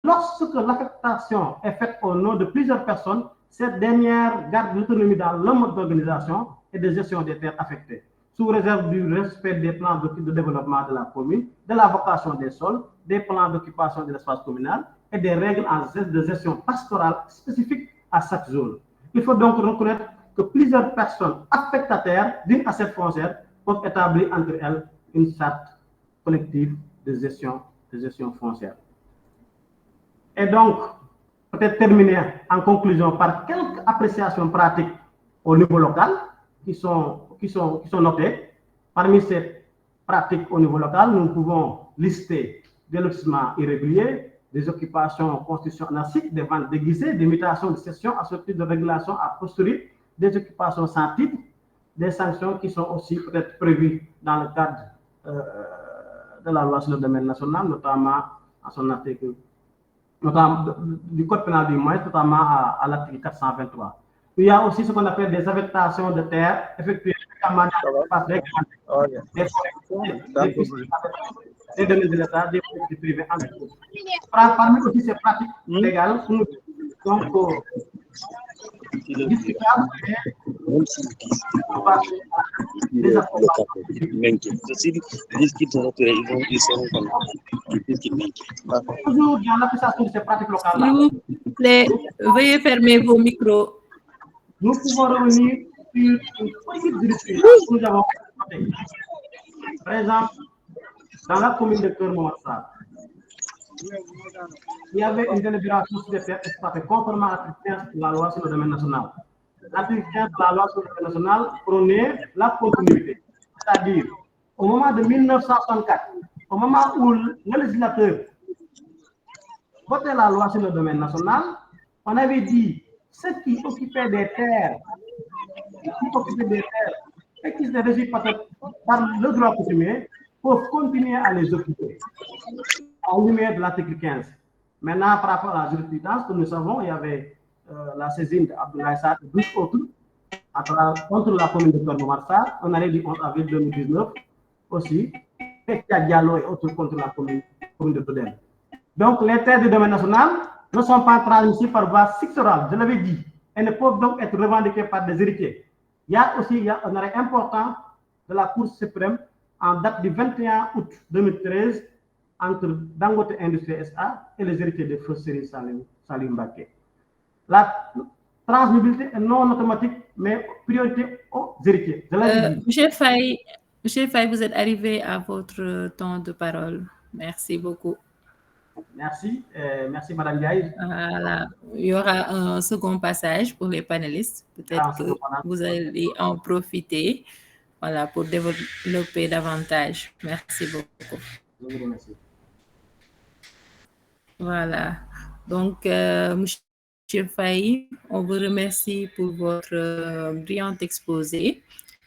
lorsque l'affectation est faite au nom de plusieurs personnes, cette dernière garde l'autonomie dans le mode d'organisation et de gestion des terres affectées, sous réserve du respect des plans de développement de la commune, de la vocation des sols, des plans d'occupation de l'espace communal et des règles de gestion pastorale spécifiques à chaque zone. Il faut donc reconnaître que plusieurs personnes affectataires d'une assiette foncière peuvent établir entre elles une charte collective de gestion foncière. Et donc, peut-être terminer en conclusion par quelques appréciations pratiques au niveau local qui sont notées. Parmi ces pratiques au niveau local, nous pouvons lister des lotissements irréguliers, des occupations constitutionnelles anarchiques, des ventes déguisées, des mutations de cession assorties de régulations a posteriori, des occupations sans titre, des sanctions qui sont aussi peut-être prévues dans le cadre de la loi sur le domaine national, notamment à son article du code pénal du moins, notamment à l'article 423. Il y a aussi ce qu'on appelle des affectations de terre effectuées dans l'espace des domaines de l'État, des politiques privées, entre autres. Parmi aussi ces pratiques légales, donc, toujours dans l'appréciation de ces pratiques locales. S'il vous plaît, veuillez fermer vos micros. Nous pouvons revenir sur une petite jurisprudence que nous avons notée. Par exemple, dans la commune de Keur-Momar, il y avait une délibération sur les terres exploitées conformément à l'article 15 de la loi sur le domaine national. L'article 15 de la loi sur le domaine national prônait la continuité. C'est-à-dire, au moment de 1964, au moment où le législateur votait la loi sur le domaine national, on avait dit ceux qui occupaient des terres, et qui se régissent par le droit coutumier, peuvent continuer à les occuper, en lumière de l'article 15. Maintenant, par rapport à la jurisprudence que nous savons, il y avait la saisine d'Abdoulaye Sarr et 12 autres contre la commune de Keur-Momar, on allait du 11 avril 2019 aussi, et Diallo et autres contre la commune de Todel. Donc, les terres du domaine national ne sont pas transmissibles par voie successorale, je l'avais dit, et ne peuvent donc être revendiquées par des héritiers. Il y a aussi un arrêt important de la Cour suprême en date du 21 août 2013 entre Dangote Industrie SA et les héritiers de Feu Salim Mbacké. La transmissibilité est non automatique, mais priorité aux héritiers. Monsieur Faye, vous êtes arrivé à votre temps de parole. Merci beaucoup. Merci. Merci, Madame Gaï. Voilà. Il y aura un second passage pour les panélistes. Peut-être que vous allez en profiter, voilà, pour développer davantage. Merci beaucoup. Je vous remercie. Voilà. Donc, Monsieur Faye, on vous remercie pour votre brillant exposé.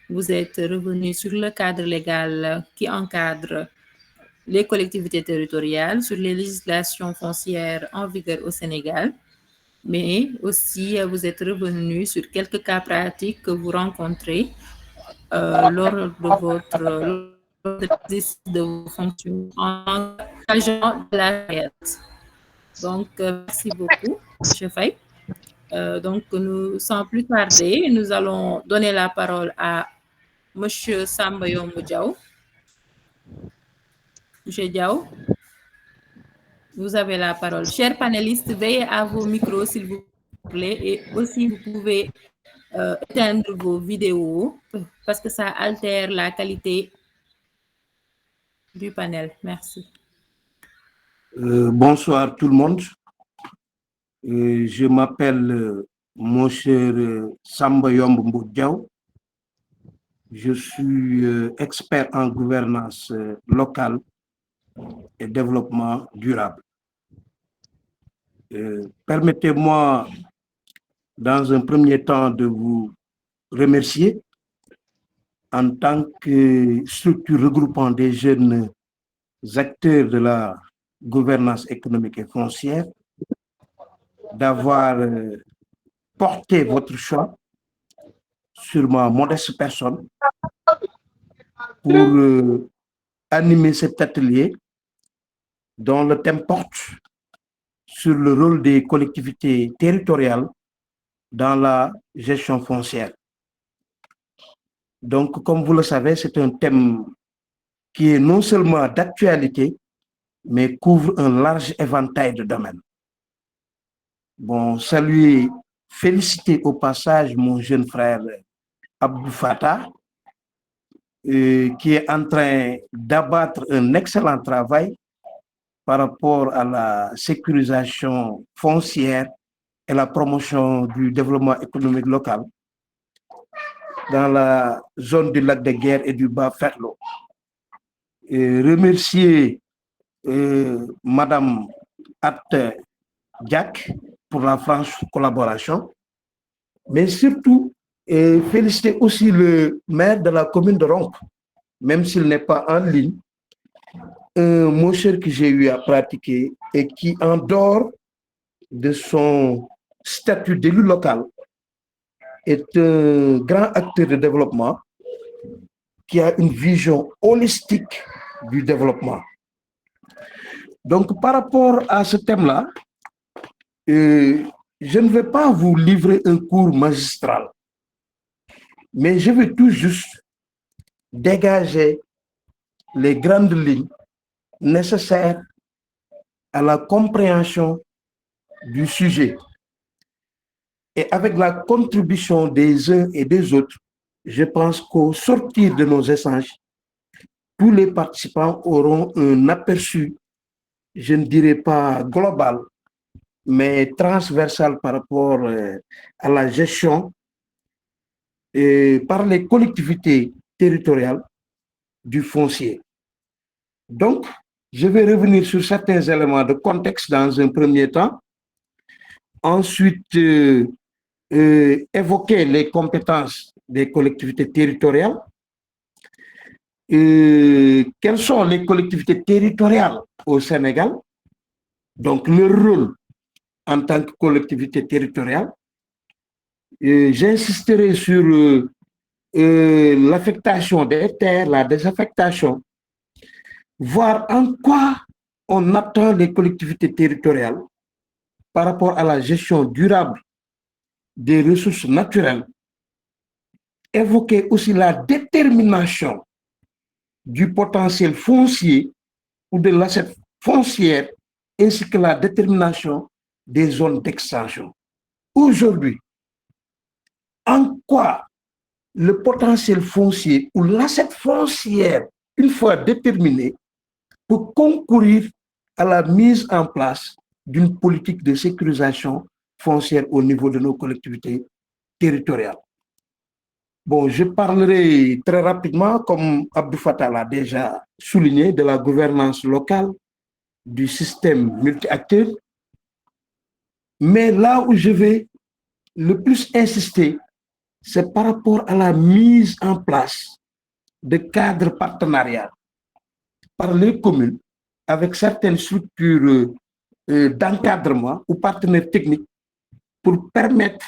Vous êtes revenu sur le cadre légal qui encadre les collectivités territoriales, sur les législations foncières en vigueur au Sénégal, mais aussi vous êtes revenu sur quelques cas pratiques que vous rencontrez lors de l'exercice de vos fonctions en agent de la fête. Donc, merci beaucoup, M. Faye. Donc, sans plus tarder, nous allons donner la parole à M. Samba Yombo Diaw. Monsieur Diaw, vous avez la parole. Chers panélistes, veillez à vos micros, s'il vous plaît, et aussi vous pouvez éteindre vos vidéos parce que ça altère la qualité du panel. Merci. Bonsoir tout le monde. Je m'appelle mon cher Samba Yombo Diaw. Je suis expert en gouvernance locale et développement durable. Permettez-moi, dans un premier temps, de vous remercier en tant que structure regroupant des jeunes acteurs de la gouvernance économique et foncière, d'avoir porté votre choix sur ma modeste personne pour animer cet atelier dont le thème porte sur le rôle des collectivités territoriales dans la gestion foncière. Donc, comme vous le savez, c'est un thème qui est non seulement d'actualité, mais couvre un large éventail de domaines. Bon, saluer, féliciter au passage mon jeune frère Abdou Fattah, qui est en train d'abattre un excellent travail par rapport à la sécurisation foncière et la promotion du développement économique local dans la zone du lac de Guiers et du Bas-Ferlo. Remercier Madame Atte Diack pour la franche collaboration, mais surtout féliciter aussi le maire de la commune de Rompes, même s'il n'est pas en ligne, un mot cher que j'ai eu à pratiquer et qui, en dehors de son statut d'élu local, est un grand acteur de développement qui a une vision holistique du développement. Donc, par rapport à ce thème-là, je ne vais pas vous livrer un cours magistral, mais je vais tout juste dégager les grandes lignes nécessaires à la compréhension du sujet. Et avec la contribution des uns et des autres, je pense qu'au sortir de nos échanges, tous les participants auront un aperçu, je ne dirais pas global, mais transversal par rapport à la gestion par les collectivités territoriales du foncier. Donc, je vais revenir sur certains éléments de contexte dans un premier temps. Ensuite, évoquer les compétences des collectivités territoriales. Quelles sont les collectivités territoriales au Sénégal? Donc, leur rôle en tant que collectivité territoriale. J'insisterai sur l'affectation des terres, la désaffectation, voir en quoi on attend les collectivités territoriales par rapport à la gestion durable des ressources naturelles, évoquer aussi la détermination du potentiel foncier ou de l'assiette foncière, ainsi que la détermination des zones d'extension. Aujourd'hui, en quoi le potentiel foncier ou l'assiette foncière, une fois déterminée, peut concourir à la mise en place d'une politique de sécurisation foncière au niveau de nos collectivités territoriales. Bon, je parlerai très rapidement, comme Abdou Fattah l'a déjà souligné, de la gouvernance locale, du système multi-acteur. Mais là où je vais le plus insister, c'est par rapport à la mise en place de cadres partenariats par les communes avec certaines structures d'encadrement ou partenaires techniques pour permettre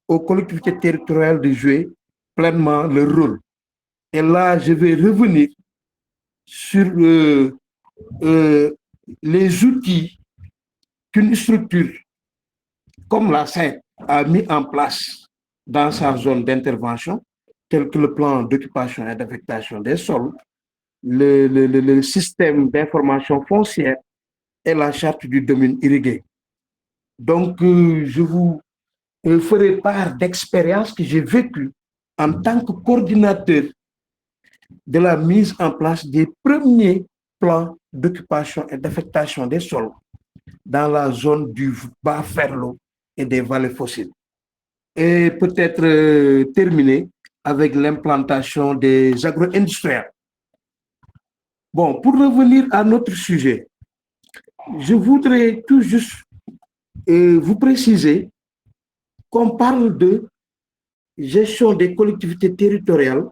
aux collectivités territoriales de jouer pleinement leur rôle. Et là, je vais revenir sur les outils qu'une structure comme la SAID a mis en place dans sa zone d'intervention, tels que le plan d'occupation et d'affectation des sols, le système d'information foncière et la charte du domaine irrigué. Donc, je vous ferai part d'expériences que j'ai vécues en tant que coordinateur de la mise en place des premiers plans d'occupation et d'affectation des sols dans la zone du Bas-Ferlo et des vallées fossiles. Et peut-être terminer avec l'implantation des agro-industriels. Bon, pour revenir à notre sujet, je voudrais tout juste vous préciser qu'on parle de gestion des collectivités territoriales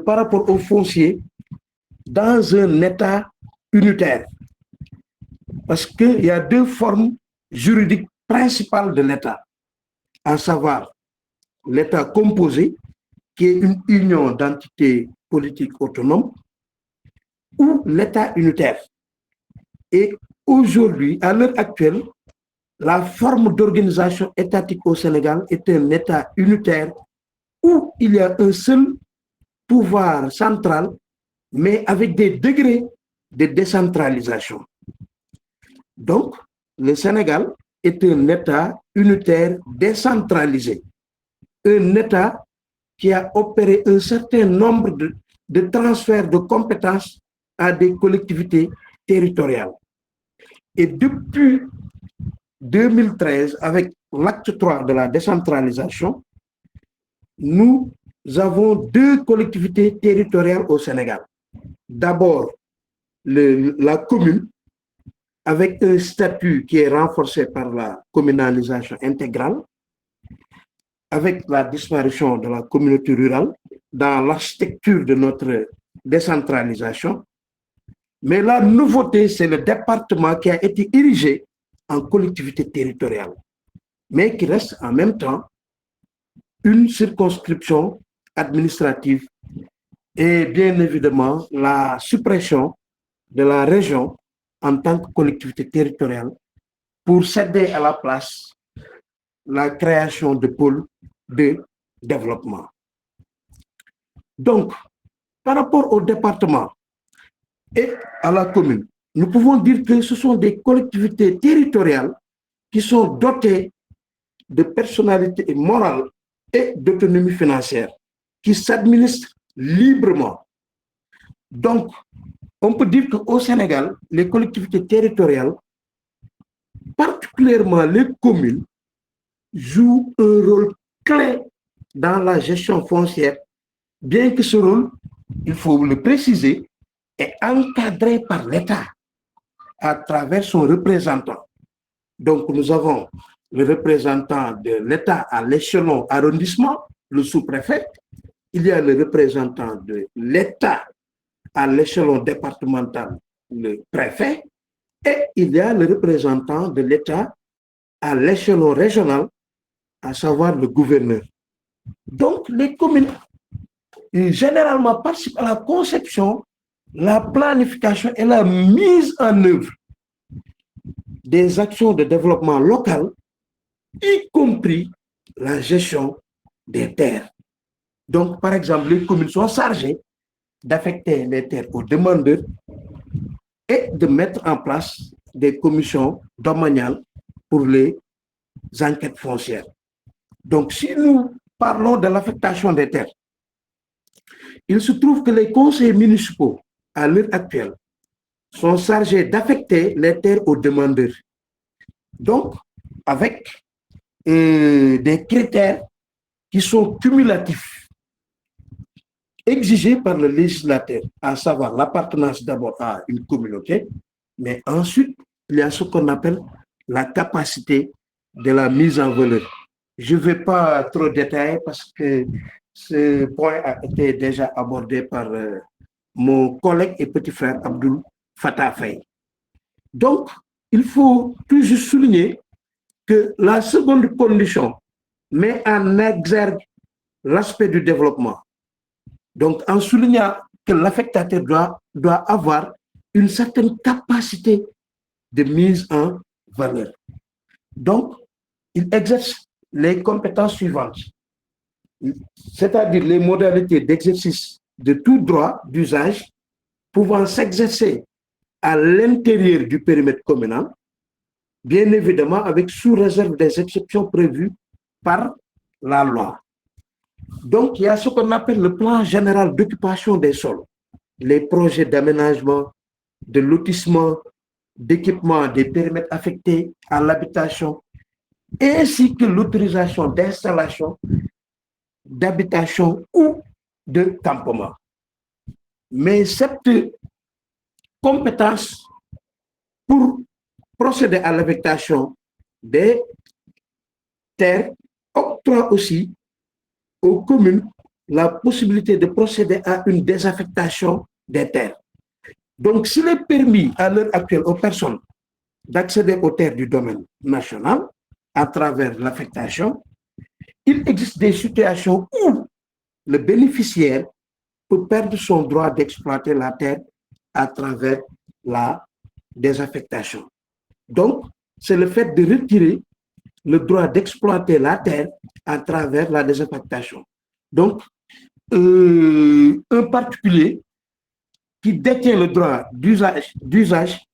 par rapport au foncier dans un État unitaire. Parce qu'il y a deux formes juridiques principales de l'État, à savoir l'État composé, qui est une union d'entités politiques autonomes, ou l'État unitaire. Et aujourd'hui, à l'heure actuelle, la forme d'organisation étatique au Sénégal est un État unitaire où il y a un seul pouvoir central, mais avec des degrés de décentralisation. Donc, le Sénégal est un État unitaire décentralisé, un État qui a opéré un certain nombre de transferts de compétences à des collectivités territoriales. Et depuis 2013, avec l'acte 3 de la décentralisation, nous avons 2 collectivités territoriales au Sénégal. D'abord, la commune, avec un statut qui est renforcé par la communalisation intégrale, avec la disparition de la communauté rurale dans l'architecture de notre décentralisation. Mais la nouveauté, c'est le département qui a été érigé en collectivité territoriale, mais qui reste en même temps une circonscription administrative et bien évidemment la suppression de la région en tant que collectivité territoriale pour céder à la place la création de pôles de développement. Donc, par rapport au département et à la commune, nous pouvons dire que ce sont des collectivités territoriales qui sont dotées de personnalité morale et d'autonomie financière, qui s'administrent librement. Donc, on peut dire qu'au Sénégal, les collectivités territoriales, particulièrement les communes, jouent un rôle clé dans la gestion foncière, bien que ce rôle, il faut le préciser, est encadré par l'État à travers son représentant. Donc, nous avons le représentant de l'État à l'échelon arrondissement, le sous-préfet. Il y a le représentant de l'État à l'échelon départemental, le préfet. Et il y a le représentant de l'État à l'échelon régional, à savoir le gouverneur. Donc, les communes, généralement, participent à la conception, la planification et la mise en œuvre des actions de développement local, y compris la gestion des terres. Donc, par exemple, les communes sont chargées d'affecter les terres aux demandeurs et de mettre en place des commissions domaniales pour les enquêtes foncières. Donc, si nous parlons de l'affectation des terres, il se trouve que les conseils municipaux, à l'heure actuelle, sont chargés d'affecter les terres aux demandeurs. Donc, avec des critères qui sont cumulatifs, exigés par le législateur, à savoir l'appartenance d'abord à une communauté, mais ensuite, il y a ce qu'on appelle la capacité de la mise en valeur. Je ne vais pas trop détailler parce que ce point a été déjà abordé par mon collègue et petit frère Abdoul Fattah Faye. Donc, il faut toujours souligner que la seconde condition met en exergue l'aspect du développement. Donc, en soulignant que l'affectateur doit avoir une certaine capacité de mise en valeur. Donc, il exerce les compétences suivantes, c'est-à-dire les modalités d'exercice de tout droit d'usage pouvant s'exercer à l'intérieur du périmètre communal, bien évidemment avec sous réserve des exceptions prévues par la loi. Donc, il y a ce qu'on appelle le plan général d'occupation des sols, les projets d'aménagement, de lotissement, d'équipement des périmètres affectés à l'habitation, ainsi que l'autorisation d'installation, d'habitation ou de campement. Mais cette compétence pour procéder à l'affectation des terres octroie aussi aux communes la possibilité de procéder à une désaffectation des terres. Donc, s'il est permis à l'heure actuelle aux personnes d'accéder aux terres du domaine national à travers l'affectation, il existe des situations où le bénéficiaire peut perdre son droit d'exploiter la terre à travers la désaffectation. Donc, c'est le fait de retirer le droit d'exploiter la terre à travers la désaffectation. Donc, un particulier qui détient le droit d'usage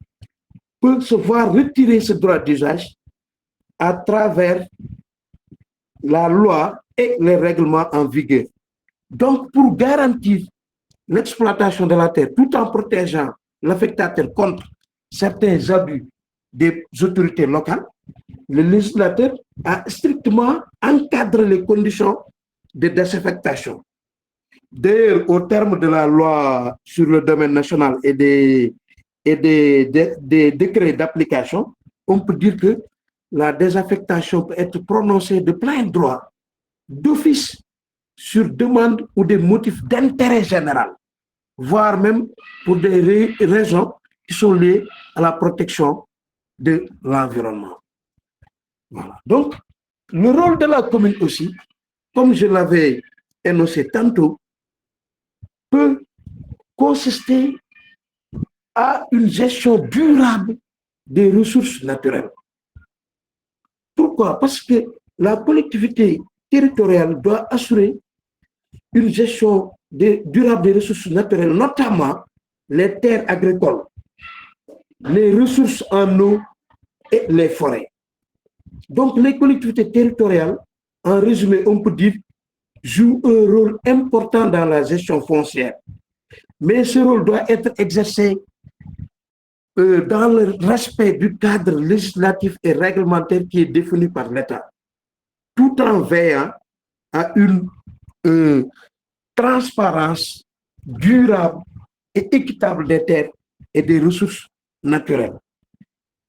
peut se voir retirer ce droit d'usage à travers la loi et les règlements en vigueur. Donc, pour garantir l'exploitation de la terre tout en protégeant l'affectateur contre certains abus des autorités locales, le législateur a strictement encadré les conditions de désaffectation. D'ailleurs, au terme de la loi sur le domaine national et des décrets d'application, on peut dire que la désaffectation peut être prononcée de plein droit, d'office, sur demande ou des motifs d'intérêt général, voire même pour des raisons qui sont liées à la protection de l'environnement. Voilà. Donc, le rôle de la commune aussi, comme je l'avais énoncé tantôt, peut consister à une gestion durable des ressources naturelles. Pourquoi? Parce que la collectivité territoriale doit assurer une gestion durable des ressources naturelles, notamment les terres agricoles, les ressources en eau et les forêts. Donc, les collectivités territoriales, en résumé, on peut dire, jouent un rôle important dans la gestion foncière. Mais ce rôle doit être exercé dans le respect du cadre législatif et réglementaire qui est défini par l'État, tout en veillant à une transparence durable et équitable des terres et des ressources naturelles.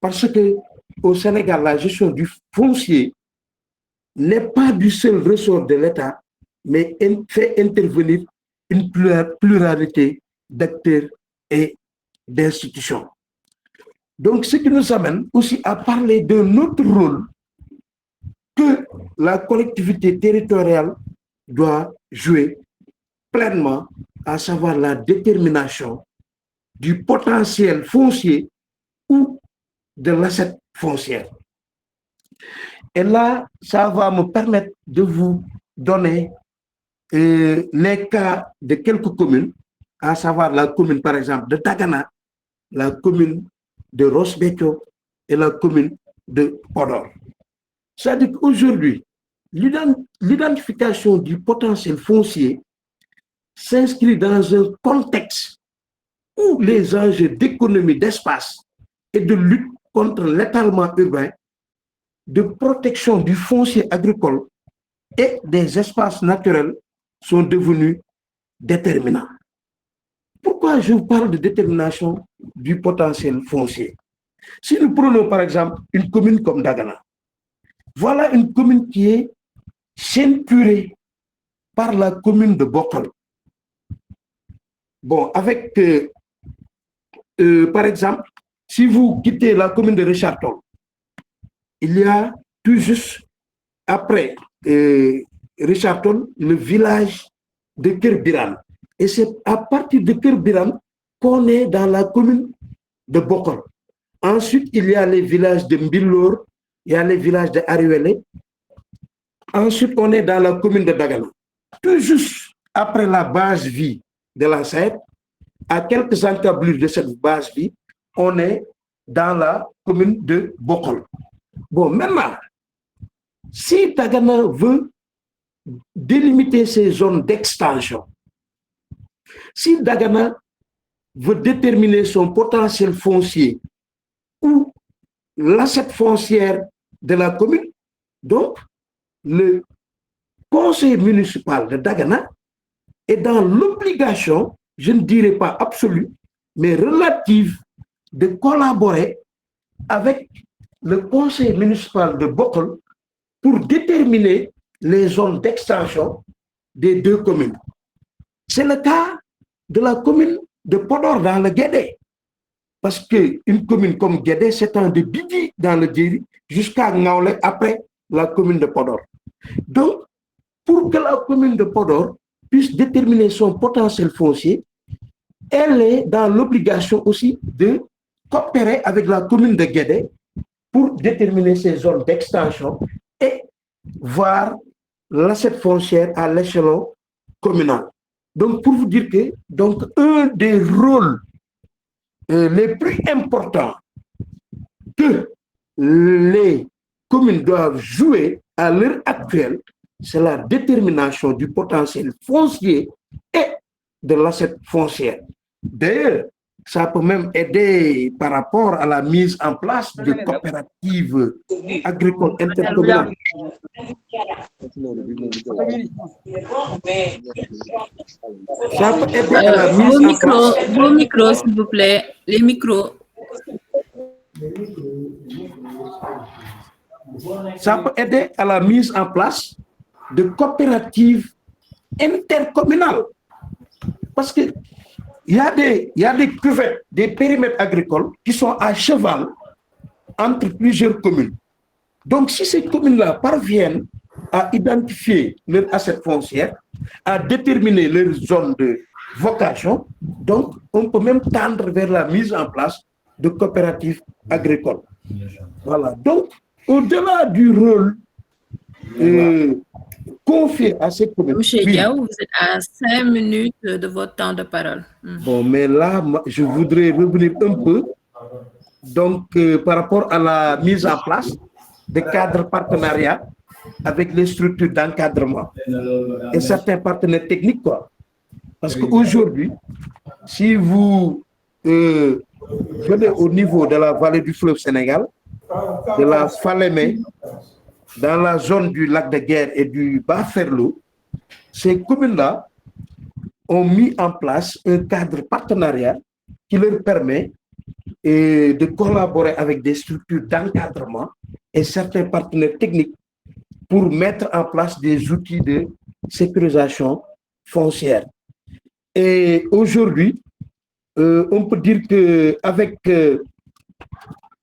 Parce que au Sénégal, la gestion du foncier n'est pas du seul ressort de l'État, mais fait intervenir une pluralité d'acteurs et d'institutions. Donc, ce qui nous amène aussi à parler d'un autre rôle que la collectivité territoriale doit jouer pleinement, à savoir la détermination du potentiel foncier ou de l'assiette foncière. Et là, ça va me permettre de vous donner les cas de quelques communes, à savoir la commune, par exemple, de Dagana, la commune de Ross Béthio et la commune de Podor. C'est-à-dire qu'aujourd'hui, l'identification du potentiel foncier s'inscrit dans un contexte où les enjeux d'économie d'espace et de lutte contre l'étalement urbain, de protection du foncier agricole et des espaces naturels sont devenus déterminants. Pourquoi je vous parle de détermination du potentiel foncier? Si nous prenons par exemple une commune comme Dagana, voilà une commune qui est ceinturée par la commune de Bokol. Bon, avec, par exemple, si vous quittez la commune de Richard Toll, il y a tout juste après Richard Toll, le village de Kerbiran. Et c'est à partir de Kerbiran qu'on est dans la commune de Bokol. Ensuite, il y a les villages de Mbilor, il y a les villages de Ariwele. Ensuite, on est dans la commune de Dagana. Tout juste après la base vie de la SAED, à quelques encablures de cette base vie, on est dans la commune de Bokol. Bon, maintenant, si Dagana veut délimiter ces zones d'extension, si Dagana veut déterminer son potentiel foncier ou l'assiette foncière de la commune, donc le conseil municipal de Dagana est dans l'obligation, je ne dirais pas absolue, mais relative, de collaborer avec le conseil municipal de Bokol pour déterminer les zones d'extension des deux communes. C'est le cas de la commune de Podor dans le Guédé, parce qu'une commune comme Guédé s'étend de Bidi dans le Djeri jusqu'à Ngaoulé après la commune de Podor. Donc, pour que la commune de Podor puisse déterminer son potentiel foncier, elle est dans l'obligation aussi de coopérer avec la commune de Guédé pour déterminer ces zones d'extension et voir l'assiette foncière à l'échelon communal. Donc, pour vous dire que donc, un des rôles les plus importants que les communes doivent jouer à l'heure actuelle, c'est la détermination du potentiel foncier et de l'assiette foncière. D'ailleurs, ça peut même aider par rapport à la mise en place de coopératives agricoles intercommunales. Ça peut aider à la mise en place. Vos micros, s'il vous plaît. Les micros. Ça peut aider à la mise en place de coopératives intercommunales. Parce que il y a des cuvettes, des périmètres agricoles qui sont à cheval entre plusieurs communes. Donc, si ces communes-là parviennent à identifier leur assiette foncière, à déterminer leur zone de vocation, donc on peut même tendre vers la mise en place de coopératives agricoles. Voilà. Donc, au-delà du rôle confié à ces communes. Monsieur Diaw, vous êtes à 5 minutes de votre temps de parole. Bon, mais là, je voudrais revenir un peu donc, par rapport à la mise en place de cadres partenariats avec les structures d'encadrement et certains partenaires techniques, quoi. Parce qu'aujourd'hui, si vous venez au niveau de la vallée du fleuve Sénégal, de la Falémé, dans la zone du lac de Guerre et du Bas-Ferlo, ces communes-là ont mis en place un cadre partenariat qui leur permet de collaborer avec des structures d'encadrement et certains partenaires techniques pour mettre en place des outils de sécurisation foncière. Et aujourd'hui, on peut dire qu'avec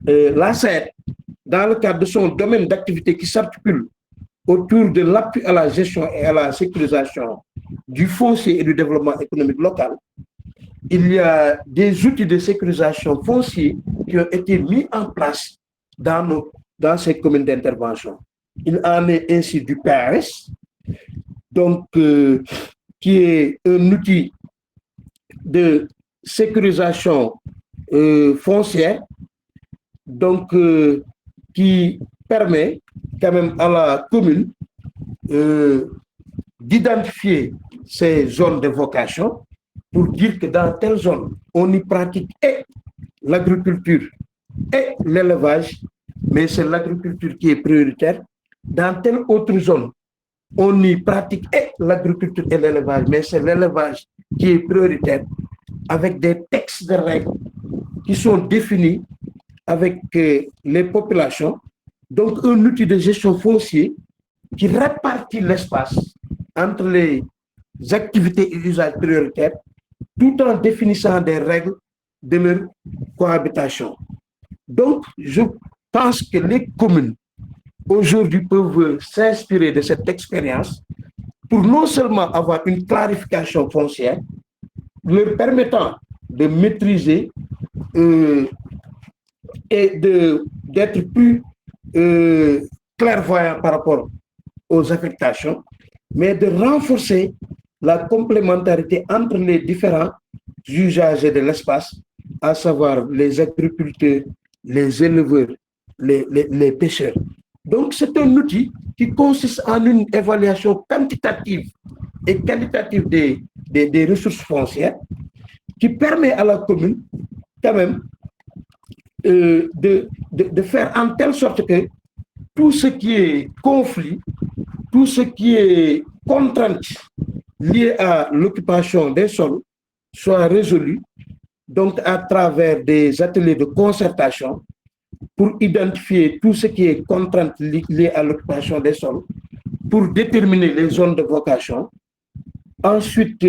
l'ACER, dans le cadre de son domaine d'activité qui s'articule autour de l'appui à la gestion et à la sécurisation du foncier et du développement économique local, il y a des outils de sécurisation foncier qui ont été mis en place dans ces communes d'intervention. Il en est ainsi du PAS, donc, qui est un outil de sécurisation foncière, donc, qui permet quand même à la commune d'identifier ces zones de vocation pour dire que dans telle zone, on y pratique et l'agriculture et l'élevage, mais c'est l'agriculture qui est prioritaire. Dans telle autre zone, on y pratique et l'agriculture et l'élevage, mais c'est l'élevage qui est prioritaire, avec des textes de règles qui sont définis avec les populations. Donc, un outil de gestion foncière qui répartit l'espace entre les activités et usages prioritaires, tout en définissant des règles de leur cohabitation. Donc, je pense que les communes aujourd'hui peuvent s'inspirer de cette expérience pour non seulement avoir une clarification foncière, leur permettant de maîtriser et d'être plus clairvoyant par rapport aux affectations, mais de renforcer la complémentarité entre les différents usagers de l'espace, à savoir les agriculteurs, les éleveurs, les pêcheurs. Donc, c'est un outil qui consiste en une évaluation quantitative et qualitative des ressources foncières, qui permet à la commune, quand même, de faire en telle sorte que tout ce qui est conflit, tout ce qui est contrainte liée à l'occupation des sols soit résolu, donc à travers des ateliers de concertation pour identifier tout ce qui est contrainte liée à l'occupation des sols, pour déterminer les zones de vocation, ensuite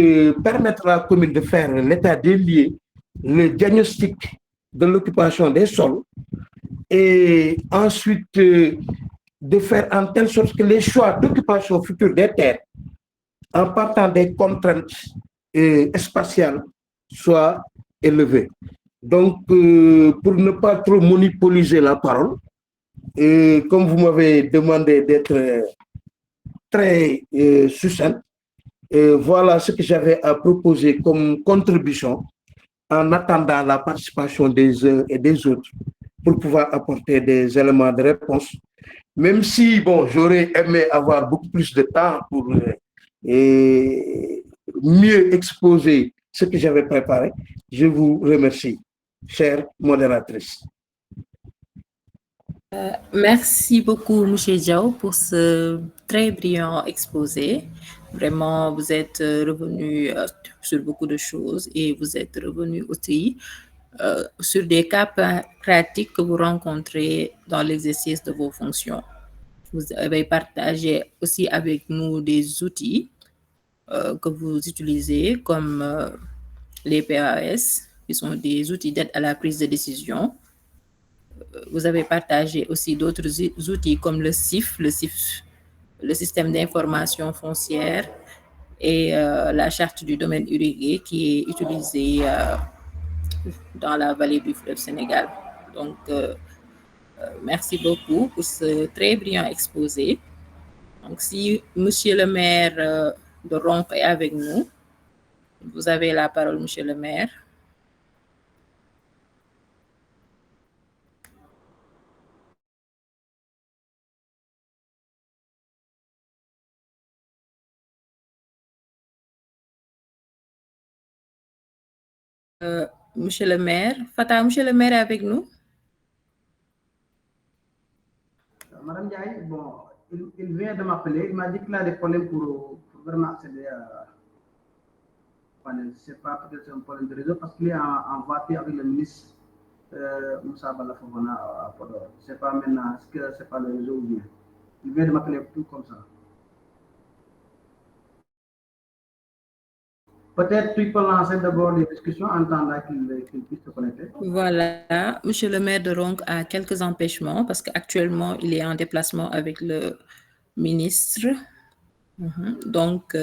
permettre à la commune de faire l'état des lieux, le diagnostic de l'occupation des sols, et ensuite de faire en telle sorte que les choix d'occupation future des terres, en partant des contraintes spatiales, soient élevés. Donc, pour ne pas trop monopoliser la parole, Et comme vous m'avez demandé d'être très succinct, voilà ce que j'avais à proposer comme contribution en attendant la participation des uns et des autres pour pouvoir apporter des éléments de réponse. Même si, bon, j'aurais aimé avoir beaucoup plus de temps pour mieux exposer ce que j'avais préparé, je vous remercie, chère modératrice. Merci beaucoup, M. Diao, pour ce très brillant exposé. Vraiment, vous êtes revenu sur beaucoup de choses et vous êtes revenu aussi sur des cas pratiques que vous rencontrez dans l'exercice de vos fonctions. Vous avez partagé aussi avec nous des outils que vous utilisez comme les PAS, qui sont des outils d'aide à la prise de décision. Vous avez partagé aussi d'autres outils comme le CIF, le système d'information foncière, et la charte du domaine irrigué qui est utilisée dans la vallée du fleuve Sénégal. Donc, merci beaucoup pour ce très brillant exposé. Donc, si Monsieur le maire de Ronk est avec nous, vous avez la parole, Monsieur le maire. Monsieur le maire, Fata, Monsieur le maire est avec nous? Madame Ndiaye, bon, il vient de m'appeler, il m'a dit qu'il a des problèmes pour vraiment accéder à... Enfin, je ne sais pas, peut-être c'est un problème de réseau parce qu'il est en voiture avec le ministre Moussa Balafovana à Podor. Je ne sais pas maintenant, est-ce que c'est pas le réseau ou bien. Il vient de m'appeler tout comme ça. Peut-être tu peux lancer d'abord les discussions en attendant qu'il puisse se connecter. Voilà, Monsieur le maire de Ronk a quelques empêchements parce qu'actuellement, il est en déplacement avec le ministre. Donc,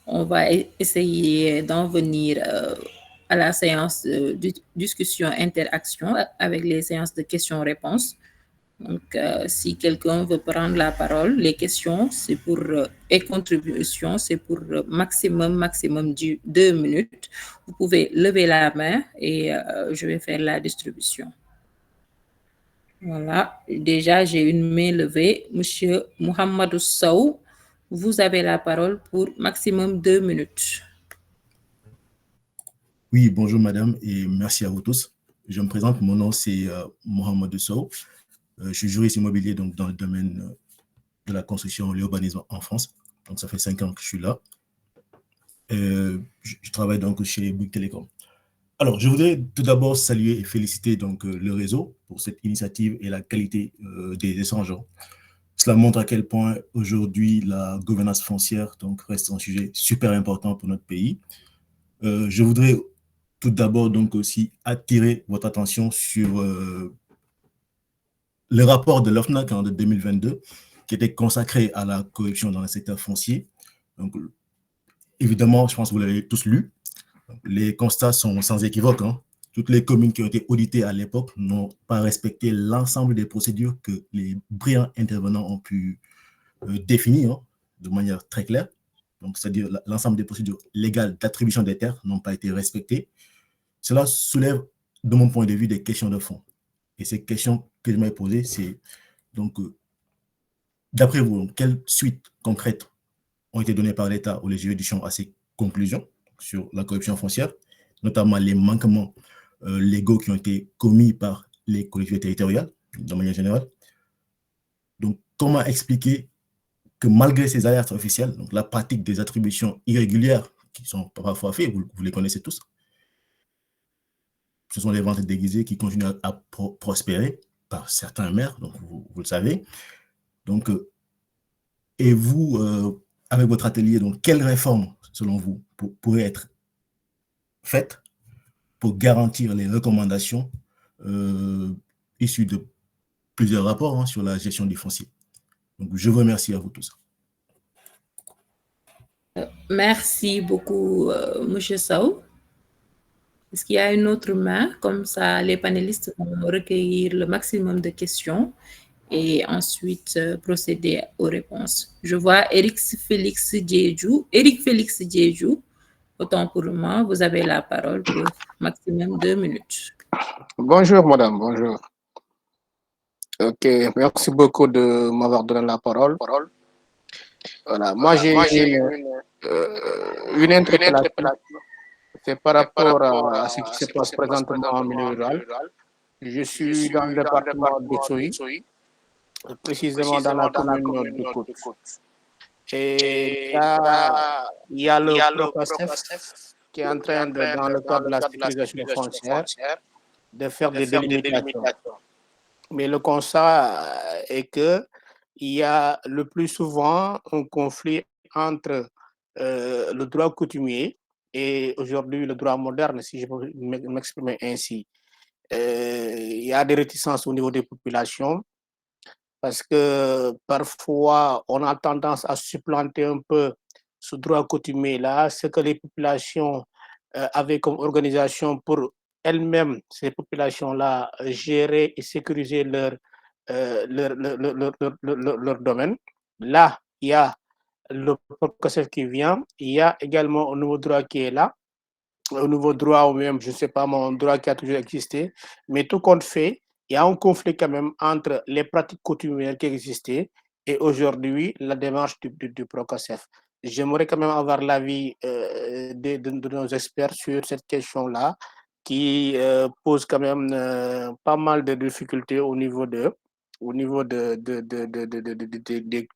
on va essayer d'en venir à la séance de discussion interaction avec les séances de questions-réponses. Donc, si quelqu'un veut prendre la parole, les questions, c'est pour et contributions, c'est pour maximum 2 minutes. Vous pouvez lever la main et je vais faire la distribution. Voilà, déjà j'ai une main levée. Monsieur Mohamedou Sow, vous avez la parole pour maximum 2 minutes. Oui, bonjour madame et merci à vous tous. Je me présente, mon nom c'est Mohamedou Sow. Je suis juriste immobilier donc, dans le domaine de la construction et l'urbanisme en France. Donc, ça fait 5 ans que je suis là. Je travaille donc chez Bouygues Télécom. Alors, je voudrais tout d'abord saluer et féliciter donc, le réseau pour cette initiative et la qualité des échanges. Cela montre à quel point aujourd'hui la gouvernance foncière donc, reste un sujet super important pour notre pays. Je voudrais tout d'abord donc aussi attirer votre attention sur le rapport de l'OFNAC de 2022 qui était consacré à la corruption dans le secteur foncier. Donc, évidemment, je pense que vous l'avez tous lu. Les constats sont sans équivoque. Toutes les communes qui ont été auditées à l'époque n'ont pas respecté l'ensemble des procédures que les brillants intervenants ont pu définir de manière très claire. Donc, c'est-à-dire l'ensemble des procédures légales d'attribution des terres n'ont pas été respectées. Cela soulève, de mon point de vue, des questions de fond. Et ces questions que je m'ai posées, c'est donc, d'après vous, quelles suites concrètes ont été données par l'État ou les juridictions à ces conclusions sur la corruption foncière, notamment les manquements légaux qui ont été commis par les collectivités territoriales, de manière générale. Donc, comment expliquer que malgré ces alertes officielles, donc la pratique des attributions irrégulières qui sont parfois faites, vous les connaissez tous, ce sont les ventes déguisées qui continuent à prospérer par certains maires, donc vous le savez. Donc, et vous, avec votre atelier, donc, quelles réformes, selon vous, pourraient être faites pour garantir les recommandations issues de plusieurs rapports sur la gestion du foncier? Donc, je vous remercie à vous tous. Merci beaucoup, M. Sow. Est-ce qu'il y a une autre main? Comme ça, les panélistes vont recueillir le maximum de questions et ensuite procéder aux réponses. Je vois Eric Félix Djedjou. Eric Félix Djedjou, autant pour moi, vous avez la parole pour maximum 2 minutes. Bonjour, madame, bonjour. Ok, merci beaucoup de m'avoir donné la parole. Voilà, moi j'ai une interpellation. C'est par rapport à ce qui se passe présentement en milieu rural. Je suis dans le département d'Oussouye, précisément dans la commune de Côte. Et là, il y a le PROCASEF qui est en train, dans le cadre de la sécurisation foncière, de faire des délimitations. Mais le constat est qu'il y a le plus souvent un conflit entre le droit coutumier et aujourd'hui le droit moderne, si je peux m'exprimer ainsi. Il y a des réticences au niveau des populations parce que parfois on a tendance à supplanter un peu ce droit coutumier-là, ce que les populations avaient comme organisation pour elles-mêmes, ces populations-là, gérer et sécuriser leur domaine. Là, il y a le PROCASEF qui vient, il y a également un nouveau droit qui est là, un nouveau droit ou même, je ne sais pas, mon droit qui a toujours existé, mais tout compte fait, il y a un conflit quand même entre les pratiques coutumières qui existaient et aujourd'hui la démarche du PROCASEF. J'aimerais quand même avoir l'avis de nos experts sur cette question-là qui pose quand même pas mal de difficultés au niveau des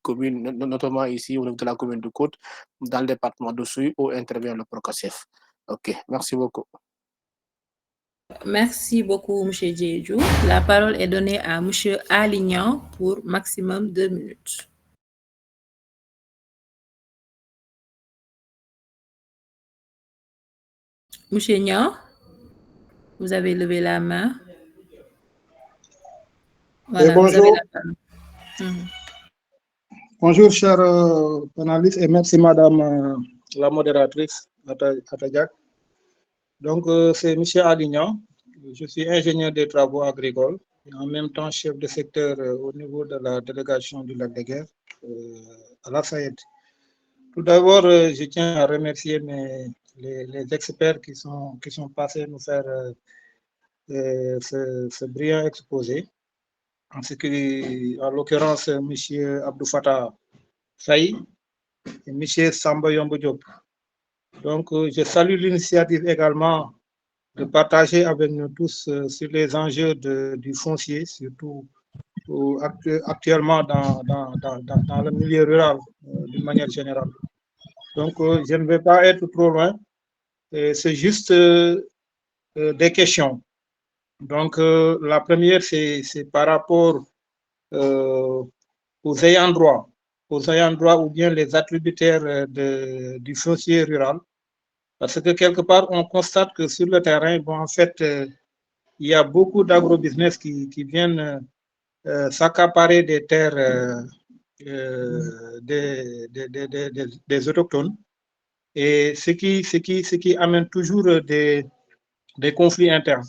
communes, notamment ici au niveau de la commune de Côte, dans le département d'Oussouye où intervient le PROCASEF. Ok, merci beaucoup. Merci beaucoup, M. Djedjou. La parole est donnée à M. Alignan pour maximum 2 minutes. Monsieur Nian, vous avez levé la main. Voilà, bonjour. vous avez la parole. Bonjour, chers panélistes, et merci, madame la modératrice, Atadjak. Donc, c'est M. Alignan. Je suis ingénieur des travaux agricoles et en même temps chef de secteur au niveau de la délégation du Lac de Guiers à la SAED. Tout d'abord, je tiens à remercier les experts qui sont passés nous faire ce brillant exposé. En ce qui, en l'occurrence, M. Abdou Fattah Faye et M. Samba Yombo Diop. Donc, je salue l'initiative également de partager avec nous tous sur les enjeux du foncier, surtout actuellement dans le milieu rural d'une manière générale. Donc, je ne vais pas être trop loin. C'est juste des questions. Donc, la première, c'est par rapport aux ayants droit ou bien les attributaires du foncier rural. Parce que quelque part, on constate que sur le terrain, bon, en fait, il y a beaucoup d'agrobusiness qui viennent s'accaparer des terres des autochtones. Et ce qui amène toujours des conflits internes.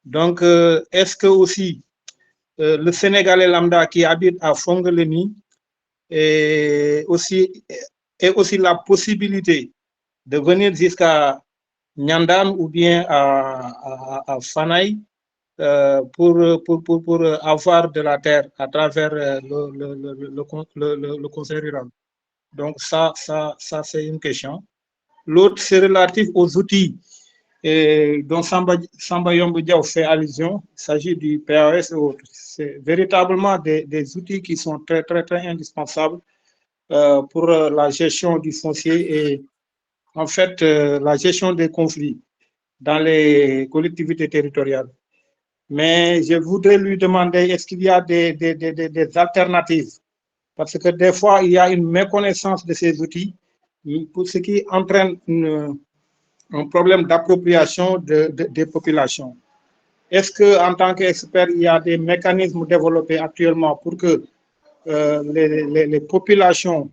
Donc, est-ce que aussi le Sénégalais lambda qui habite à Fongoléni et aussi la possibilité de venir jusqu'à Nyandam ou bien à Fanaï pour avoir de la terre à travers le conseil rural. Donc ça c'est une question. L'autre, c'est relatif aux outils dont Samba Yombo Diaw fait allusion. Il s'agit du PAS et autres. C'est véritablement des outils qui sont très indispensables pour la gestion du foncier et en fait la gestion des conflits dans les collectivités territoriales. Mais je voudrais lui demander, est-ce qu'il y a des alternatives? Parce que des fois, il y a une méconnaissance de ces outils, pour ce qui entraîne un problème d'appropriation des populations. Est-ce qu'en tant qu'expert, il y a des mécanismes développés actuellement pour que les populations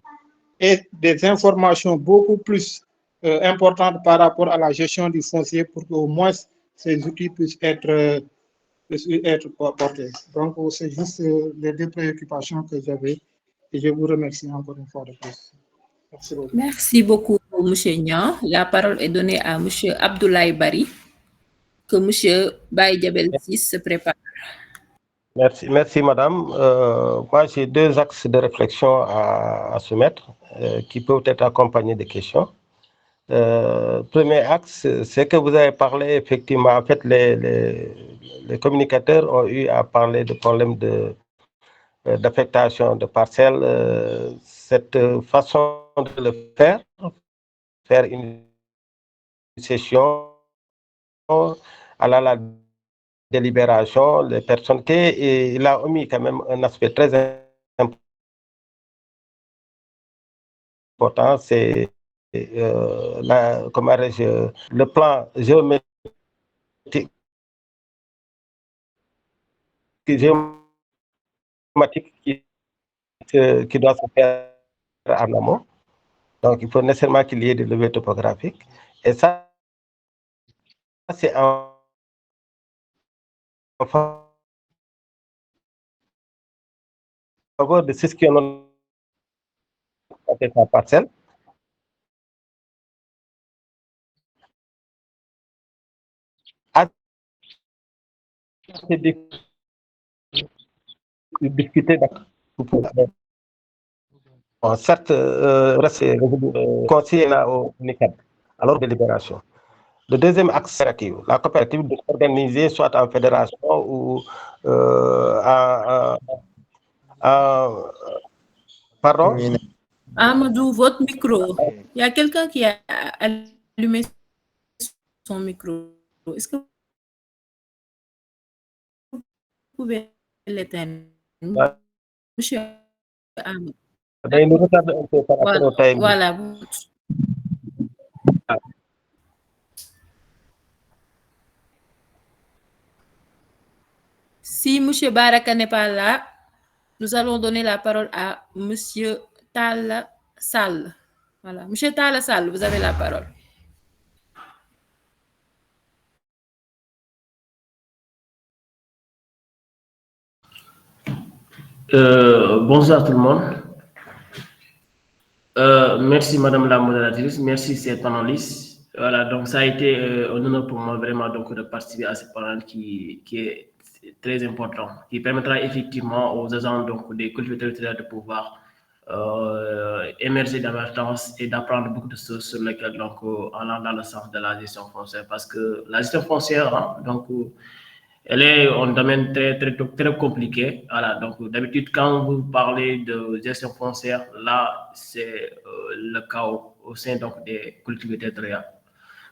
aient des informations beaucoup plus importante par rapport à la gestion du foncier pour qu'au moins ces outils puissent être portés. Donc, c'est juste les deux préoccupations que j'avais et je vous remercie encore une fois de plus. Merci beaucoup. Merci beaucoup, M. Niang. La parole est donnée à M. Abdoulaye Bari, que M. Baye Diabel se prépare. Merci madame. Moi, j'ai deux axes de réflexion à soumettre qui peuvent être accompagnés de questions. Premier axe, c'est que vous avez parlé effectivement, en fait, les communicateurs ont eu à parler de problèmes d'affectation de parcelles. Cette façon de le faire une session à la délibération, les personnes et il a omis quand même un aspect très important, c'est le plan géométrique qui doit se faire en amont. Donc, il faut nécessairement qu'il y ait des levées topographiques. Et ça, c'est en faveur de ceux qui ont sa parcelle. Discuter certes, reste conseiller au NICAD, alors délibération. Le deuxième axe, la coopérative de s'organiser soit en fédération ou pardon? Amadou, votre micro. Il y a quelqu'un qui a allumé son micro. Est-ce que vous pouvez l'éteindre? Monsieur Amadou. Il nous retarde un peu par rapport au timing. Voilà. Si M. Baraka n'est pas là, nous allons donner la parole à M. Talla Sall. Voilà. M. Talla Sall, vous avez la parole. Bonjour tout le monde. Merci Madame la modératrice, merci cette analyse. Voilà, donc ça a été un honneur pour moi vraiment donc, de participer à ce panel qui est très important, qui permettra effectivement aux agents donc, des collectivités territoriales de pouvoir émerger davantage et d'apprendre beaucoup de choses sur lesquelles donc, allant dans le sens de la gestion foncière. Parce que la gestion foncière, hein, donc, elle est un domaine très compliqué. Voilà, donc d'habitude, quand vous parlez de gestion foncière, là, c'est le chaos au sein donc, des collectivités territoriales.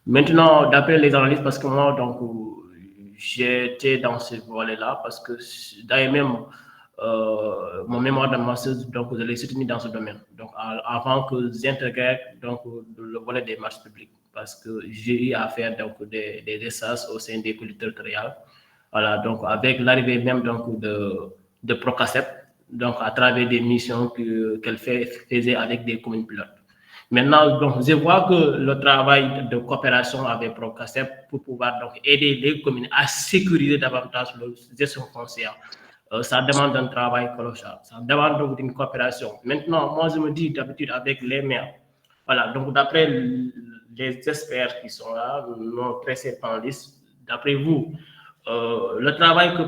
Maintenant, d'après les analystes, parce que moi, donc, j'étais dans ce volet-là, parce que d'ailleurs même, mon mémoire de master, donc, je l'ai soutenu dans ce domaine. Donc, avant que j'intègre donc, le volet des marchés publics, parce que j'ai eu à faire donc, des essais au sein des collectivités territoriales. Voilà, donc avec l'arrivée même donc, de Procasep, donc à travers des missions qu'elle faisait avec des communes pilotes. Maintenant, donc, je vois que le travail de coopération avec Procasep pour pouvoir donc, aider les communes à sécuriser davantage leur gestion foncière, ça demande un travail colossal, ça demande donc une coopération. Maintenant, moi je me dis d'habitude avec les maires, voilà, donc d'après les experts qui sont là, nos précédents listes, d'après vous, le travail que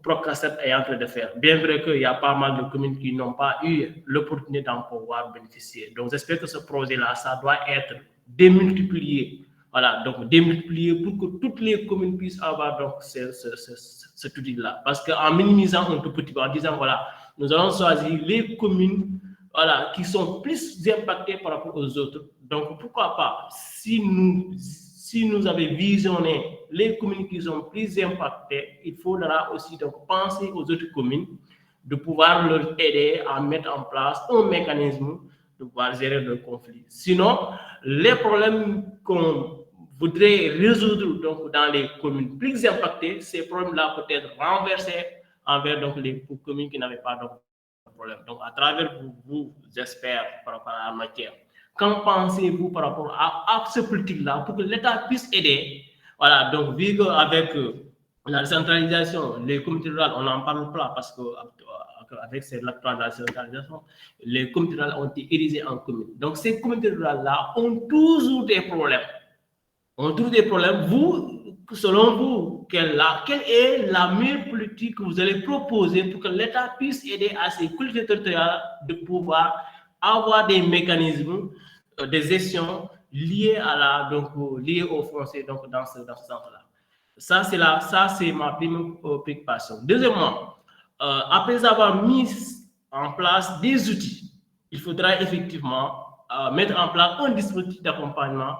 Procasep est en train de faire, bien vrai qu'il y a pas mal de communes qui n'ont pas eu l'opportunité d'en pouvoir bénéficier. Donc, j'espère que ce projet-là, ça doit être démultiplié. Voilà, donc démultiplié pour que toutes les communes puissent avoir donc cet outil-là. Parce qu'en minimisant un tout petit peu, en disant, voilà, nous allons choisir les communes voilà, qui sont plus impactées par rapport aux autres. Donc, pourquoi pas, si nous avons visionné les communes qui sont plus impactées, il faudra aussi donc penser aux autres communes de pouvoir leur aider à mettre en place un mécanisme de pouvoir gérer le conflit. Sinon, les problèmes qu'on voudrait résoudre donc, dans les communes plus impactées, ces problèmes-là peuvent être renversés envers donc, les communes qui n'avaient pas de problème. Donc, à travers vous, j'espère, par rapport à la matière, qu'en pensez-vous par rapport à ce politique-là pour que l'État puisse aider? Voilà, donc, vu qu'avec la décentralisation, les comités rurales, on n'en parle pas parce qu'avec l'acte de la décentralisation, les comités rurales ont été érigés en communes. Donc, ces comités rurales-là ont toujours des problèmes. Vous, selon vous, quelle est la meilleure politique que vous allez proposer pour que l'État puisse aider à ces collectivités territoriales de pouvoir avoir des mécanismes de gestion liés liés au foncier, donc dans ce sens-là. Ça, c'est ma première préoccupation. Deuxièmement, après avoir mis en place des outils, il faudra effectivement mettre en place un dispositif d'accompagnement.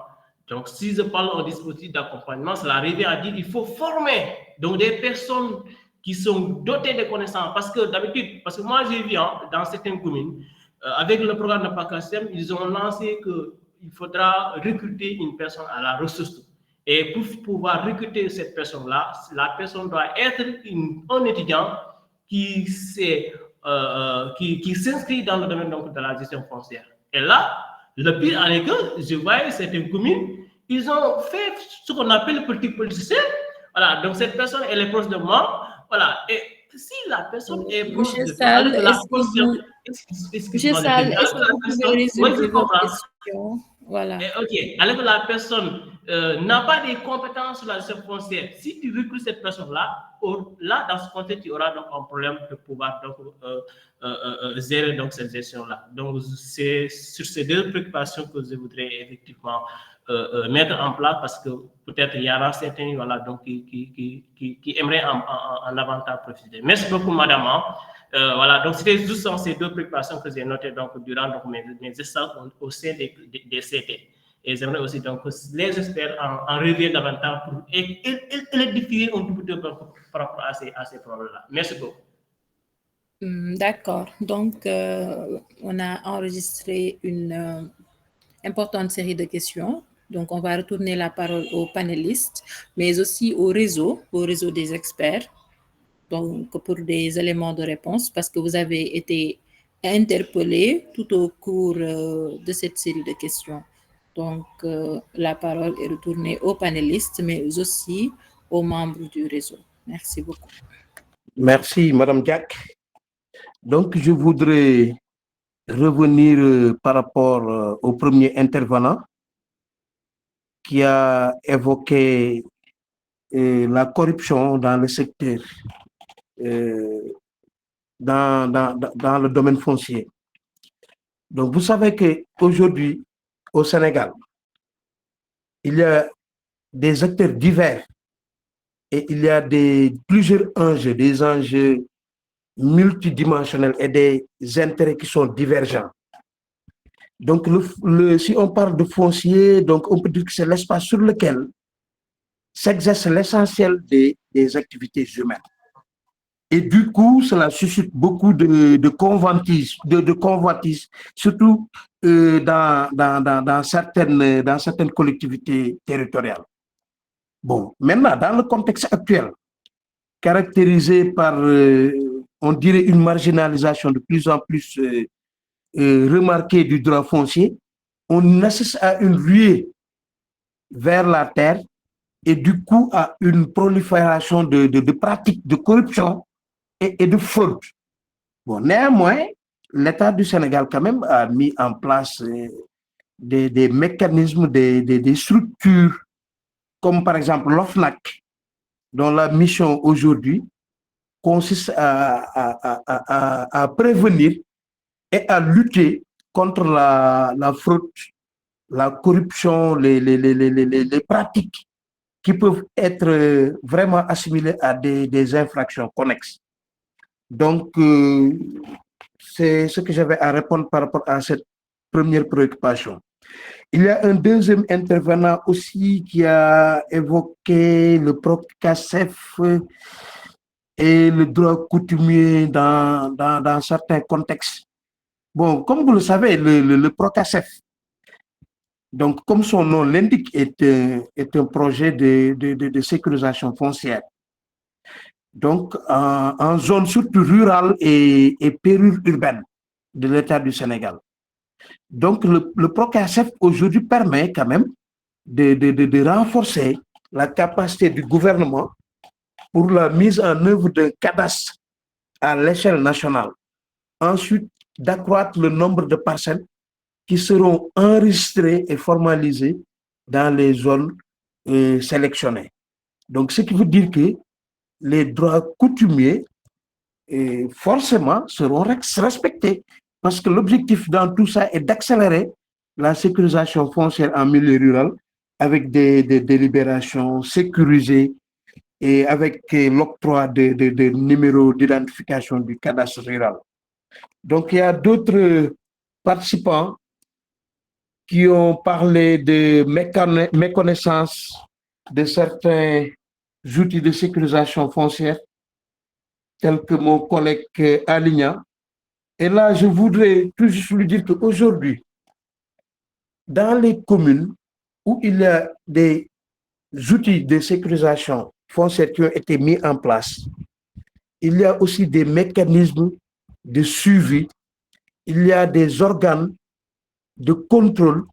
Donc, si je parle d'un dispositif d'accompagnement, cela revient à dire qu'il faut former donc des personnes qui sont dotées de connaissances. Parce que moi, j'ai vu dans certaines communes, avec le programme de PACASEM, ils ont lancé qu'il faudra recruter une personne à la ressource. Et pour pouvoir recruter cette personne-là, la personne doit être un étudiant qui s'inscrit dans le domaine donc, de la gestion foncière. Et là, le pire est que je vois certaines communes, ils ont fait ce qu'on appelle politique politicienne. Voilà, donc cette personne, elle est proche de moi. Voilà, et si la personne est proche de moi, Monsieur Sall, est-ce que vous pouvez résumer votre question? Voilà. Ok, alors que la personne n'a pas de compétences sur la gestion foncière, si tu recrutes cette personne-là, là, dans ce contexte, tu auras donc un problème de pouvoir donc, gérer donc, cette gestion-là. Donc, c'est sur ces deux préoccupations que je voudrais effectivement mettre en place parce que peut-être il y aura certains voilà, donc, qui aimeraient en avantage profiter. Merci beaucoup, madame. Voilà, donc c'était juste ces deux préoccupations que j'ai notées donc, durant donc, mes échanges au sein des CT. Et j'aimerais aussi donc, les experts en reviennent davantage pour édifier un tout petit peu par rapport à ces problèmes-là. Merci beaucoup. D'accord. Donc, on a enregistré une importante série de questions. Donc, on va retourner la parole aux panélistes, mais aussi au réseau des experts. Donc, pour des éléments de réponse, parce que vous avez été interpellé tout au cours de cette série de questions. Donc, la parole est retournée aux panélistes, mais aussi aux membres du réseau. Merci beaucoup. Merci, Madame Diack. Donc, je voudrais revenir par rapport au premier intervenant qui a évoqué la corruption dans le secteur. Dans le domaine foncier. Donc, vous savez qu'aujourd'hui, au Sénégal, il y a des acteurs divers et il y a plusieurs enjeux, des enjeux multidimensionnels et des intérêts qui sont divergents. Donc, si on parle de foncier, donc on peut dire que c'est l'espace sur lequel s'exerce l'essentiel des activités humaines. Et du coup, cela suscite beaucoup de convoitises, surtout dans certaines collectivités territoriales. Bon, maintenant, dans le contexte actuel, caractérisé par, on dirait, une marginalisation de plus en plus remarquée du droit foncier, on assiste à une ruée vers la terre et du coup à une prolifération de pratiques de corruption et de fraude. Bon, néanmoins, l'État du Sénégal quand même a mis en place des mécanismes, des structures, comme par exemple l'OFNAC, dont la mission aujourd'hui consiste à prévenir et à lutter contre la fraude, la corruption, les pratiques qui peuvent être vraiment assimilées à des infractions connexes. Donc, c'est ce que j'avais à répondre par rapport à cette première préoccupation. Il y a un deuxième intervenant aussi qui a évoqué le PROCASEF et le droit coutumier dans certains contextes. Bon, comme vous le savez, le PROCASEF, donc comme son nom l'indique, est un projet de sécurisation foncière. Donc, en zone surtout rurale et périurbaine de l'État du Sénégal. Donc, le PROCACEF aujourd'hui permet quand même de renforcer la capacité du gouvernement pour la mise en œuvre d'un cadastre à l'échelle nationale. Ensuite, d'accroître le nombre de parcelles qui seront enregistrées et formalisées dans les zones sélectionnées. Donc, ce qui veut dire que les droits coutumiers forcément seront respectés, parce que l'objectif dans tout ça est d'accélérer la sécurisation foncière en milieu rural avec des délibérations sécurisées et avec l'octroi de numéros d'identification du cadastre rural. Donc, il y a d'autres participants qui ont parlé de méconnaissance de certains outils de sécurisation foncière, tels que mon collègue Aligna. Et là, je voudrais tout juste lui dire qu'aujourd'hui, dans les communes où il y a des outils de sécurisation foncière qui ont été mis en place, il y a aussi des mécanismes de suivi, il y a des organes de contrôle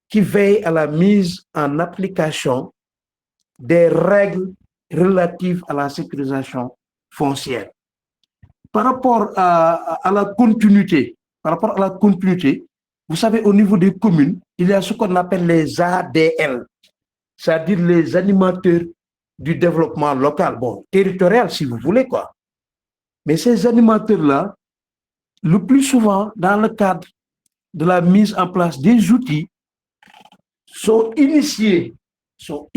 qui veillent à la mise en application des règles relatives à la sécurisation foncière. Par rapport à la continuité, vous savez, au niveau des communes, il y a ce qu'on appelle les ADL, c'est-à-dire les animateurs du développement local, bon, territorial si vous voulez, quoi. Mais ces animateurs-là, le plus souvent, dans le cadre de la mise en place des outils, sont initiés sur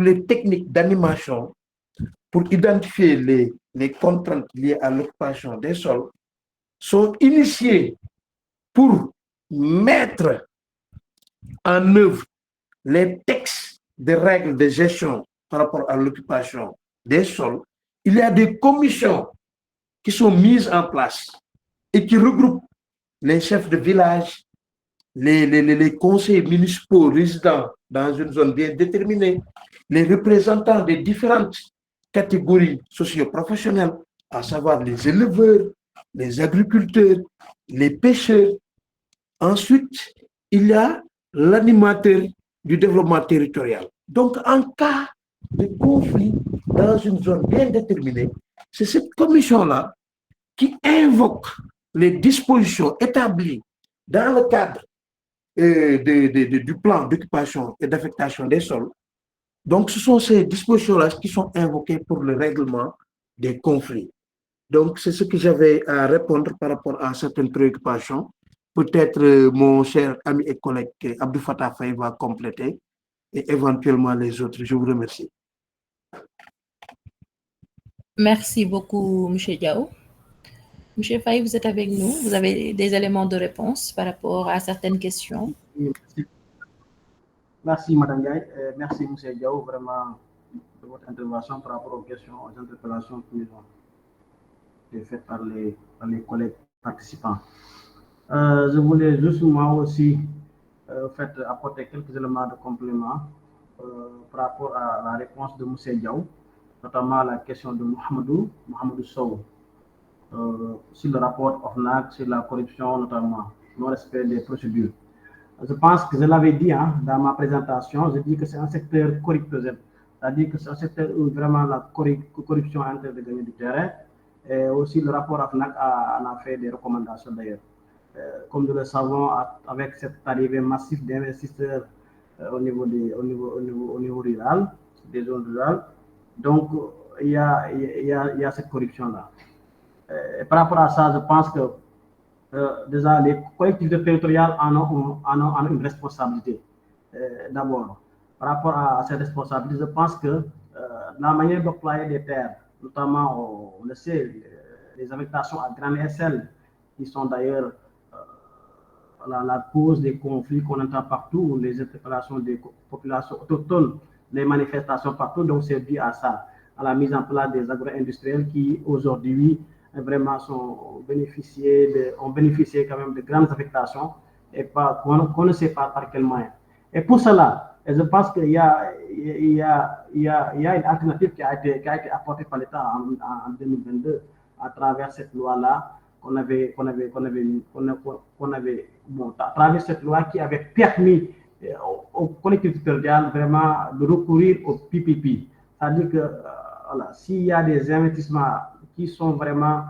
les techniques d'animation pour identifier les contraintes liées à l'occupation des sols, sont initiés pour mettre en œuvre les textes de règles de gestion par rapport à l'occupation des sols. Il y a des commissions qui sont mises en place et qui regroupent les chefs de village, les conseillers municipaux résidant dans une zone bien déterminée, les représentants des différentes catégories socio-professionnelles, à savoir les éleveurs, les agriculteurs, les pêcheurs. Ensuite, il y a l'animateur du développement territorial. Donc, en cas de conflit dans une zone bien déterminée, c'est cette commission-là qui invoque les dispositions établies dans le cadre du plan d'occupation et d'affectation des sols. Donc, ce sont ces dispositions-là qui sont invoquées pour le règlement des conflits. Donc, c'est ce que j'avais à répondre par rapport à certaines préoccupations. Peut-être mon cher ami et collègue Abdou Fattah Faye va compléter et éventuellement les autres. Je vous remercie. Merci beaucoup, M. Diao. M. Faye, vous êtes avec nous. Vous avez des éléments de réponse par rapport à certaines questions. Merci, Mme Gaye. Merci, M. Diao, vraiment, de votre intervention par rapport aux questions, aux interpellations qui nous ont été faites par les collègues participants. Je voulais juste moi aussi apporter quelques éléments de complément par rapport à la réponse de M. Diao, notamment la question de Mohamedou Sow, sur le rapport OFNAC, sur la corruption, notamment, non-respect des procédures. Je pense que je l'avais dit dans ma présentation, je dis que c'est un secteur corruptogène, c'est-à-dire que c'est un secteur où vraiment la corruption est en train de gagner du terrain. Et aussi le rapport OFNAC en a fait des recommandations d'ailleurs. Comme nous le savons, avec cette arrivée massive d'investisseurs au niveau rural, des zones rurales, donc il y a cette corruption-là. Et par rapport à ça, je pense que déjà les collectivités territoriales en ont une responsabilité. D'abord, par rapport à cette responsabilité, je pense que la manière d'employer des terres, notamment, on le sait, les affectations à grande échelle, qui sont d'ailleurs la cause des conflits qu'on entend partout, les interpellations des populations autochtones, les manifestations partout, donc c'est dû à ça, à la mise en place des agro-industriels qui aujourd'hui vraiment ont bénéficié quand même de grandes affectations et qu'on ne sait pas par quel moyen. Et pour cela, je pense qu'il y a une alternative qui a été apportée par l'État en 2022 à travers cette loi-là qu'on avait à travers cette loi qui avait permis aux collectivités territoriales vraiment de recourir au PPP. C'est-à-dire que voilà, s'il y a des investissements qui sont vraiment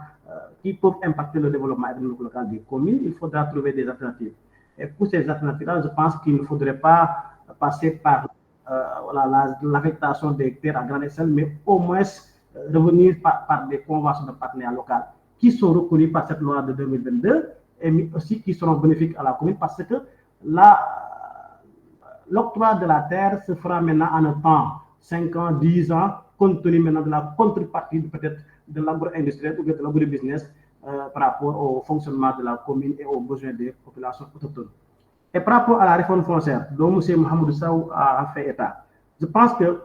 qui peuvent impacter le développement économique local des communes, il faudra trouver des alternatives. Et pour ces alternatives-là, je pense qu'il ne faudrait pas passer par l'affectation des terres à grande échelle, mais au moins revenir par des conventions de partenariat local qui sont reconnues par cette loi de 2022 et aussi qui seront bénéfiques à la commune parce que l'octroi de la terre se fera maintenant en un temps, 5 ans, 10 ans, compte tenu maintenant de la contrepartie peut-être de l'agro-industriel ou de l'agro-business par rapport au fonctionnement de la commune et aux besoins des populations autochtones. Et par rapport à la réforme foncière dont M. Mohamed Sow a fait état, je pense que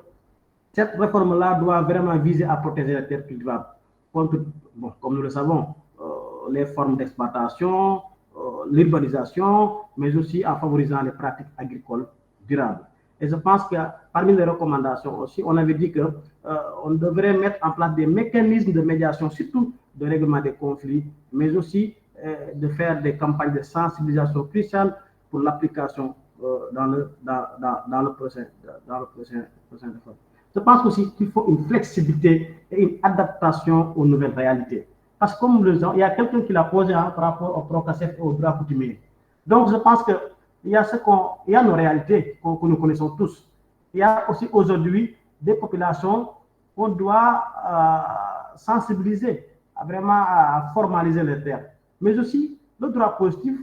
cette réforme-là doit vraiment viser à protéger les terres cultivables contre, bon, comme nous le savons, les formes d'exploitation, l'urbanisation, mais aussi en favorisant les pratiques agricoles durables. Et je pense que parmi les recommandations aussi, on avait dit qu'on devrait mettre en place des mécanismes de médiation, surtout de règlement des conflits, mais aussi de faire des campagnes de sensibilisation cruciales pour l'application dans le prochain réforme. Je pense aussi qu'il faut une flexibilité et une adaptation aux nouvelles réalités. Parce que comme le disons, il y a quelqu'un qui l'a posé par rapport au PROCASEF et au droit coutumier. Donc je pense qu'il y a nos réalités que nous connaissons tous. Il y a aussi aujourd'hui des populations qu'on doit sensibiliser, à formaliser les terres. Mais aussi, le droit positif,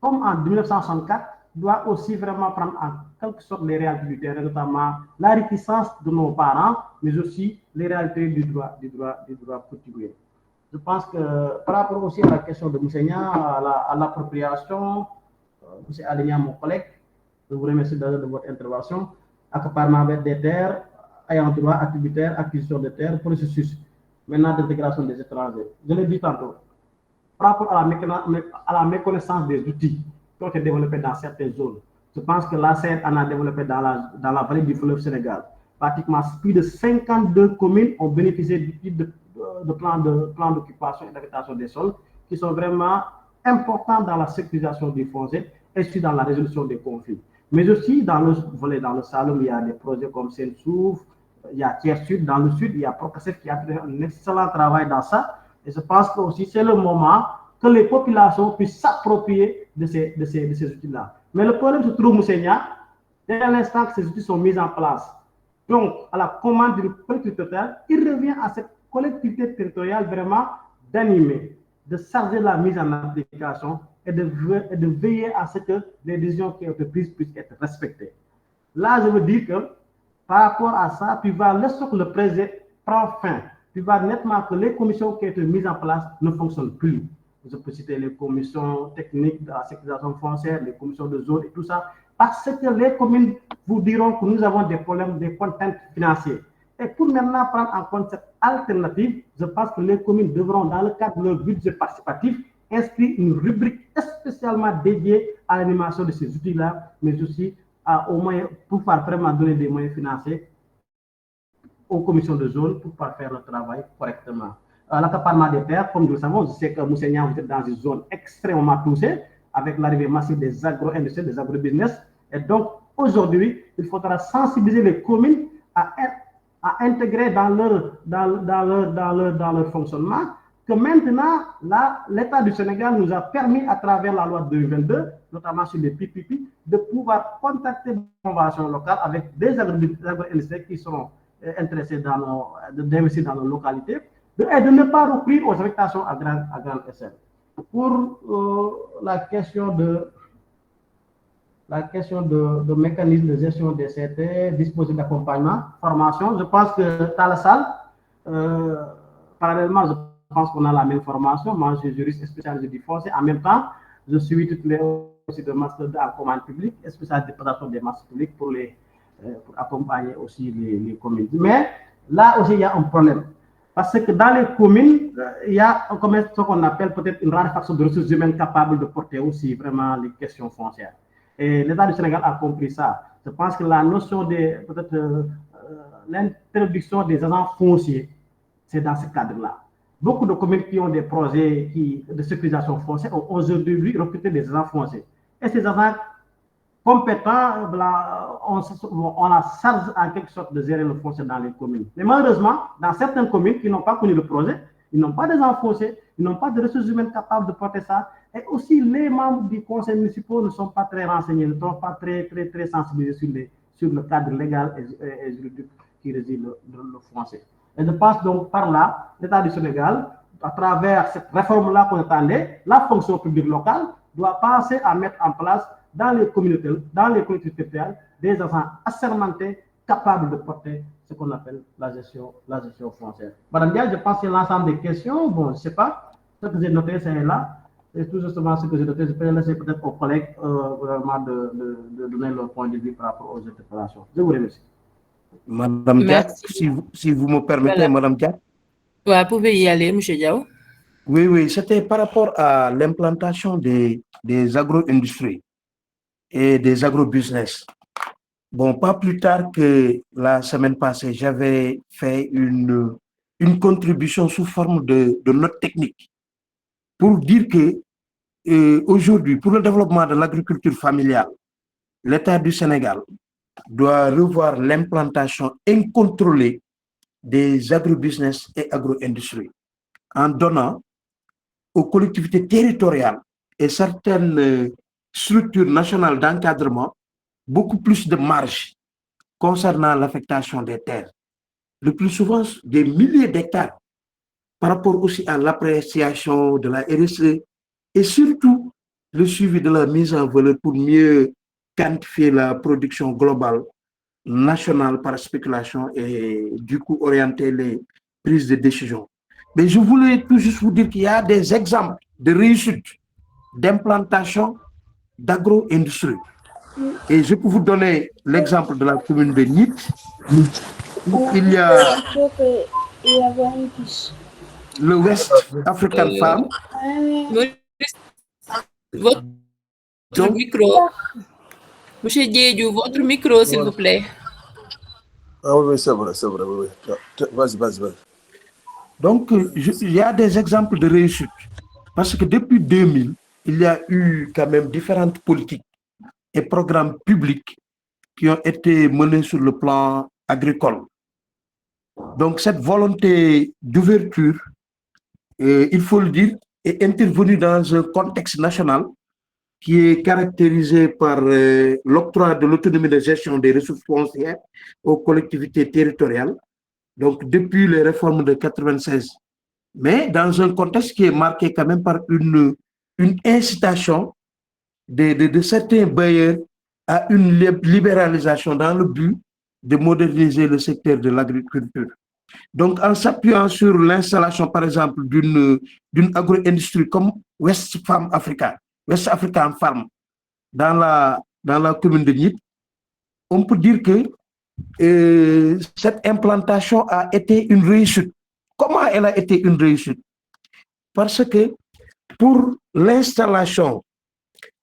comme en 1964, doit aussi vraiment prendre en quelque sorte les réalités du terrain, notamment la réticence de nos parents, mais aussi les réalités du droit coutumier. Je pense que par rapport aussi à la question de Moussenia, à l'appropriation, M. Aligna, mon collègue, je vous remercie de votre intervention. Accaparement des terres, ayant droit, attributaire, acquisition de terres, processus maintenant d'intégration des étrangers. Je l'ai dit tantôt, par rapport à la méconnaissance des outils qui ont été développés dans certaines zones. Je pense que l'ACR en a développé dans la vallée du fleuve Sénégal. Pratiquement plus de 52 communes ont bénéficié de plans d'occupation et d'habitation des sols qui sont vraiment importants dans la sécurisation du foncier et aussi dans la résolution des conflits. Mais aussi dans le Saloum, il y a des projets comme Sensouf, il y a Tiers Sud, dans le Sud, il y a Procasef qui a fait un excellent travail dans ça. Et je pense que aussi c'est le moment que les populations puissent s'approprier de ces outils-là. Mais le problème se trouve, Moussenia, dès l'instant que ces outils sont mis en place, donc à la commande d'une collectivité territoriale, il revient à cette collectivité territoriale vraiment d'animer, de charger la mise en application et de veiller à ce que les décisions qui ont été prises puissent être respectées. Là, je veux dire que par rapport à ça, puis lorsque le président prend fin, puis nettement que les commissions qui ont été mises en place ne fonctionnent plus. Je peux citer les commissions techniques de la sécurisation foncière, les commissions de zone et tout ça, parce que les communes vous diront que nous avons des problèmes, des contraintes financières. Et pour maintenant prendre en compte cette alternative, je pense que les communes devront, dans le cadre de leur budget participatif, inscrire une rubrique spécialement dédiée à l'animation de ces outils-là, mais aussi au moyen, pour pouvoir vraiment donner des moyens financiers aux commissions de zone pour pouvoir faire le travail correctement. L'accaparement des terres, comme nous le savons, je sais que Moussenia, vous êtes dans une zone extrêmement touchée avec l'arrivée massive des agro-industries, des agro-business. Et donc, aujourd'hui, il faudra sensibiliser les communes à intégrer dans leur fonctionnement que maintenant, l'État du Sénégal nous a permis, à travers la loi de 2022, notamment sur les PPP, de pouvoir contacter des conventions locales avec des agro-industries qui seront intéressés d'investir dans nos localités et de ne pas recourir aux affectations à grande échelle. Pour la question de mécanisme de gestion des CT, dispositifs d'accompagnement, formation, je pense que dans la salle, parallèlement, je pense qu'on a la même formation. Moi, je suis juriste spécialisé du foncier. En même temps, je suis titulaire aussi de master en commande publique, spécialisé de préparation des marchés publics pour accompagner aussi les communes. Mais là aussi, il y a un problème. Parce que dans les communes, il y a ce qu'on appelle peut-être une raréfaction de ressources humaines capables de porter aussi vraiment les questions foncières. Et l'État du Sénégal a compris ça. Je pense que la notion de peut-être l'introduction des agents fonciers, c'est dans ce cadre-là. beaucoup de communes qui ont des projets de sécurisation foncière ont aujourd'hui recruté des agents fonciers. Et ces agents compétents, on la charge en quelque sorte de gérer le foncier dans les communes. Mais malheureusement, dans certaines communes qui n'ont pas connu le projet, ils n'ont pas d'agents fonciers, ils n'ont pas de ressources humaines capables de porter ça. Et aussi, les membres du conseil municipal ne sont pas très renseignés, ne sont pas très sensibilisés sur le cadre légal et juridique qui régit le foncier. Et je pense donc par là, l'État du Sénégal, à travers cette réforme-là qu'on attendait, la fonction publique locale doit penser à mettre en place dans les communautés, dans les collectivités territoriales, des agents assermentés capables de porter ce qu'on appelle la gestion foncière. Madame Dia, je pense que l'ensemble des questions, bon, je ne sais pas, ce que j'ai noté, c'est là, et tout justement ce que j'ai noté, je peux laisser peut-être aux collègues vraiment de donner leur point de vue par rapport aux interpellations. Je vous remercie. Madame Dia, si vous me permettez, voilà. Madame Dia. Vous pouvez y aller, M. Diao. Oui, c'était par rapport à l'implantation des agro-industries et des agro-business. Bon, pas plus tard que la semaine passée, j'avais fait une contribution sous forme de note technique pour dire que aujourd'hui, pour le développement de l'agriculture familiale, l'État du Sénégal doit revoir l'implantation incontrôlée des agro-business et agro-industries en donnant aux collectivités territoriales et certaines structures nationales d'encadrement beaucoup plus de marge concernant l'affectation des terres. Le plus souvent, des milliers d'hectares par rapport aussi à l'appréciation de la RSE et surtout le suivi de la mise en valeur pour mieux quantifier la production globale nationale par spéculation et du coup orienter les prises de décision. Mais je voulais tout juste vous dire qu'il y a des exemples de réussite d'implantation d'agro-industrie. Et je peux vous donner l'exemple de la commune de Nit, où il y a le West African Farm. Votre micro. Monsieur Diédiou, votre micro, s'il vous plaît. Ah oui, c'est vrai, oui. Vas-y. Donc, il y a des exemples de réussite. Parce que depuis 2000, il y a eu quand même différentes politiques et programmes publics qui ont été menés sur le plan agricole. Donc, cette volonté d'ouverture, il faut le dire, est intervenue dans un contexte national qui est caractérisé par l'octroi de l'autonomie de gestion des ressources foncières aux collectivités territoriales, donc depuis les réformes de 96, mais dans un contexte qui est marqué quand même par une incitation de certains bailleurs à une libéralisation dans le but de moderniser le secteur de l'agriculture. Donc, en s'appuyant sur l'installation, par exemple, d'une agro-industrie comme West African Farm, dans la commune de Nit, on peut dire que cette implantation a été une réussite. Comment elle a été une réussite? Parce que pour l'installation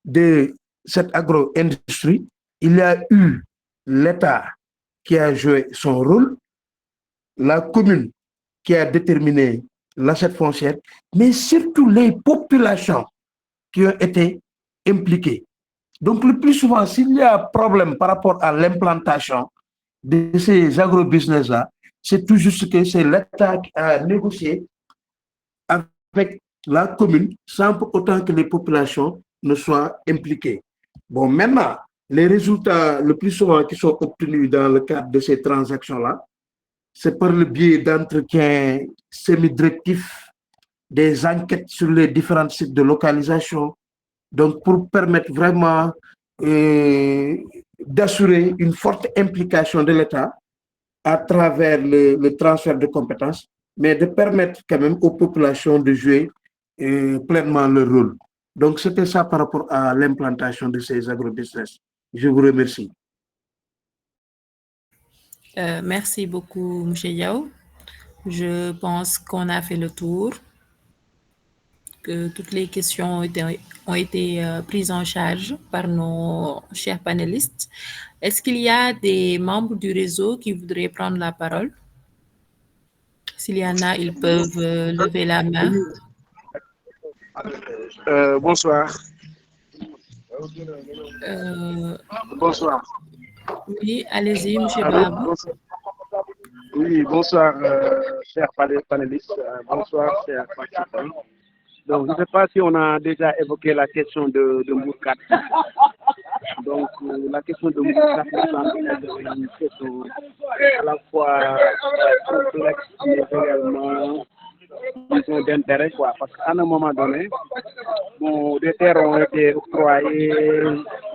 de cette agro-industrie, il y a eu l'État qui a joué son rôle, la commune qui a déterminé l'assiette foncière, mais surtout les populations qui ont été impliquées. Donc, le plus souvent, s'il y a problème par rapport à l'implantation de ces agro-business-là, c'est tout juste que c'est l'État qui a négocié avec la commune sans pour autant que les populations ne soient impliquées. Bon, maintenant, les résultats le plus souvent qui sont obtenus dans le cadre de ces transactions-là, c'est par le biais d'entretiens semi-directifs, des enquêtes sur les différents sites de localisation, donc pour permettre vraiment d'assurer une forte implication de l'État à travers le transfert de compétences, mais de permettre quand même aux populations de jouer pleinement leur rôle. Donc, c'était ça par rapport à l'implantation de ces agro-business. Je vous remercie. Merci beaucoup, M. Yao. Je pense qu'on a fait le tour, que toutes les questions ont été prises en charge par nos chers panélistes. Est-ce qu'il y a des membres du réseau qui voudraient prendre la parole? S'il y en a, ils peuvent lever la main. Bonsoir. Bonsoir. Oui, allez-y, M. Allô? Babou. Bonsoir. Oui, bonsoir, chers panélistes. Bonsoir, chers participants. Donc, je ne sais pas si on a déjà évoqué la question de Mourkat. Donc, la question de Mourkat me semble être une question à la fois complexe, mais également question d'intérêt, quoi. Parce qu'à un moment donné, bon, des terres ont été octroyées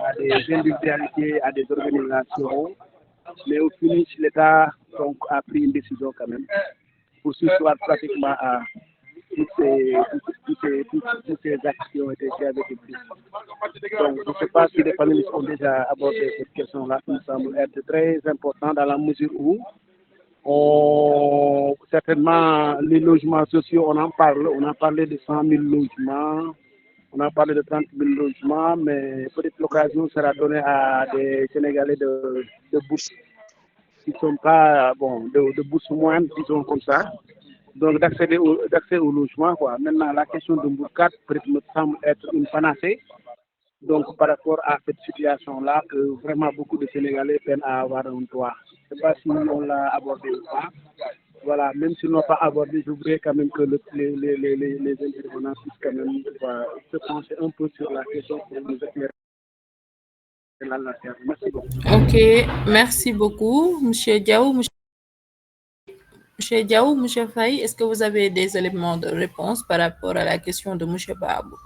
à des individualités, à des organisations, mais au finish, l'État donc, a pris une décision quand même pour sursoir pratiquement à toutes ces actes qui ont été faits avec les prises. Donc, je ne sais pas si les panélistes ont déjà abordé cette question-là, qui me semble être très important dans la mesure où certainement les logements sociaux, on en parle, on a parlé de 100 000 logements, on a parlé de 30 000 logements, mais peut-être l'occasion sera donnée à des Sénégalais de bourse qui ne sont pas, bon, de bourse moindre, disons comme ça, donc d'accès au logement, quoi. Maintenant, la question de Mourkat peut-être me semble être une panacée, donc par rapport à cette situation-là, que vraiment beaucoup de Sénégalais peinent à avoir un toit. Je ne sais pas si on l'a abordé ou pas. Voilà, même s'ils n'ont pas abordé, je voudrais quand même que les intervenants puissent quand même se pencher un peu sur la question pour nous éclairer. Merci beaucoup. Ok, merci beaucoup, M. Diaw. M. Diaw, M. Faye, est-ce que vous avez des éléments de réponse par rapport à la question de M. Babou?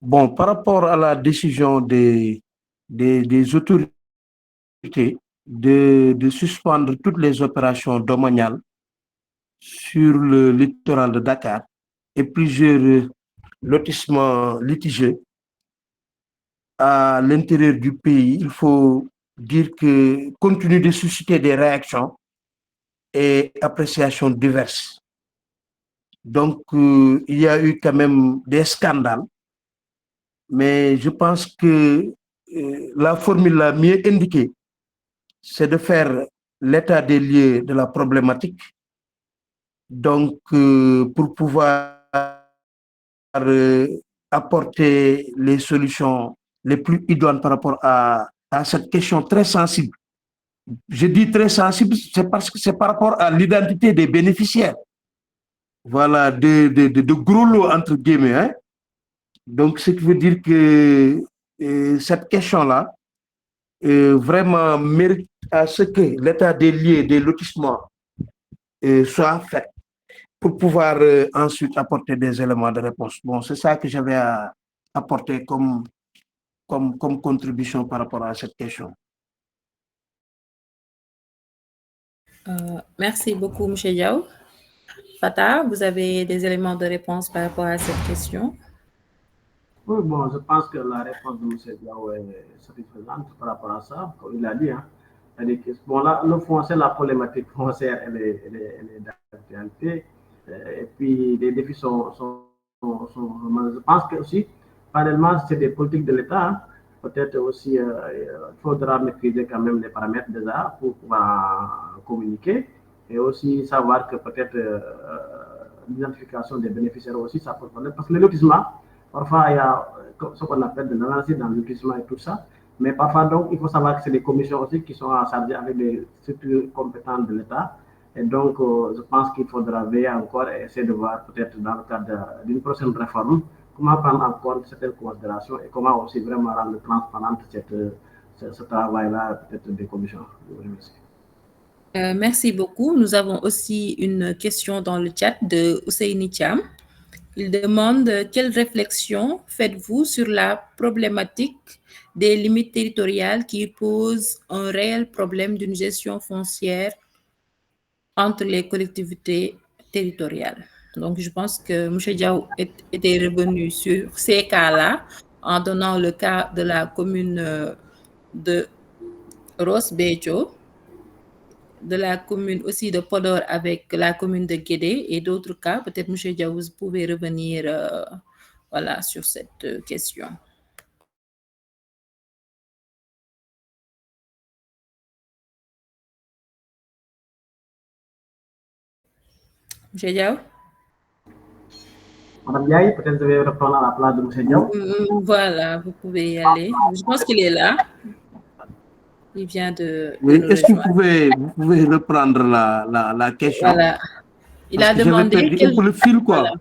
Bon, par rapport à la décision des autorités de suspendre toutes les opérations domaniales sur le littoral de Dakar et plusieurs lotissements litigés à l'intérieur du pays, il faut dire que, compte tenu de susciter des réactions et appréciations diverses, donc il y a eu quand même des scandales, mais je pense que la formule la mieux indiquée, c'est de faire l'état des lieux de la problématique, donc pour pouvoir apporter les solutions les plus idoines par rapport à cette question très sensible. Je dis très sensible, c'est parce que c'est par rapport à l'identité des bénéficiaires. Voilà, de gros lots entre guillemets. Hein. Donc, ce qui veut dire que cette question-là vraiment mérite à ce que l'état des lieux des lotissements soit fait pour pouvoir ensuite apporter des éléments de réponse. Bon, c'est ça que j'avais à apporter comme contribution par rapport à cette question. Merci beaucoup, M. Diaw. Fatah, vous avez des éléments de réponse par rapport à cette question? Oui, bon, je pense que la réponse de M. Diaw est satisfaisante par rapport à ça, comme il l'a dit. Hein. Bon, là, le foncier, la problématique foncière, elle est d'actualité. Et puis, les défis sont je pense que aussi, parallèlement, c'est des politiques de l'État. Hein. Peut-être aussi, il faudra maîtriser quand même les paramètres déjà pour pouvoir communiquer et aussi savoir que peut-être l'identification des bénéficiaires aussi, ça pose problème. Parce que le lotissement, parfois, il y a ce qu'on appelle de l'analyse dans le lotissement et tout ça. Mais parfois, donc, il faut savoir que c'est des commissions aussi qui sont chargées avec des structures compétentes de l'État. Et donc, je pense qu'il faudra veiller encore et essayer de voir peut-être dans le cadre d'une prochaine réforme comment prendre en compte certaines considérations et comment aussi vraiment rendre transparente ce travail-là peut-être des commissions. Je vous remercie. Merci beaucoup. Nous avons aussi une question dans le chat de Ousseini Thiam. Il demande quelle réflexion faites-vous sur la problématique des limites territoriales qui posent un réel problème d'une gestion foncière entre les collectivités territoriales. Donc, je pense que M. Diaw était revenu sur ces cas-là en donnant le cas de la commune de Ross Béthio, de la commune aussi de Podor avec la commune de Guédé et d'autres cas. Peut-être, M. Diaw, vous pouvez revenir voilà, sur cette question. M. Diao? Madame Diaye, peut-être je vais reprendre à la place de M. Diao. Voilà, vous pouvez y aller. Je pense qu'il est là. Il vient de Oui, nous est-ce que rejoindre. vous pouvez reprendre la question? Voilà. Il Parce a que j'avais demandé perdu un peu le fil, quoi.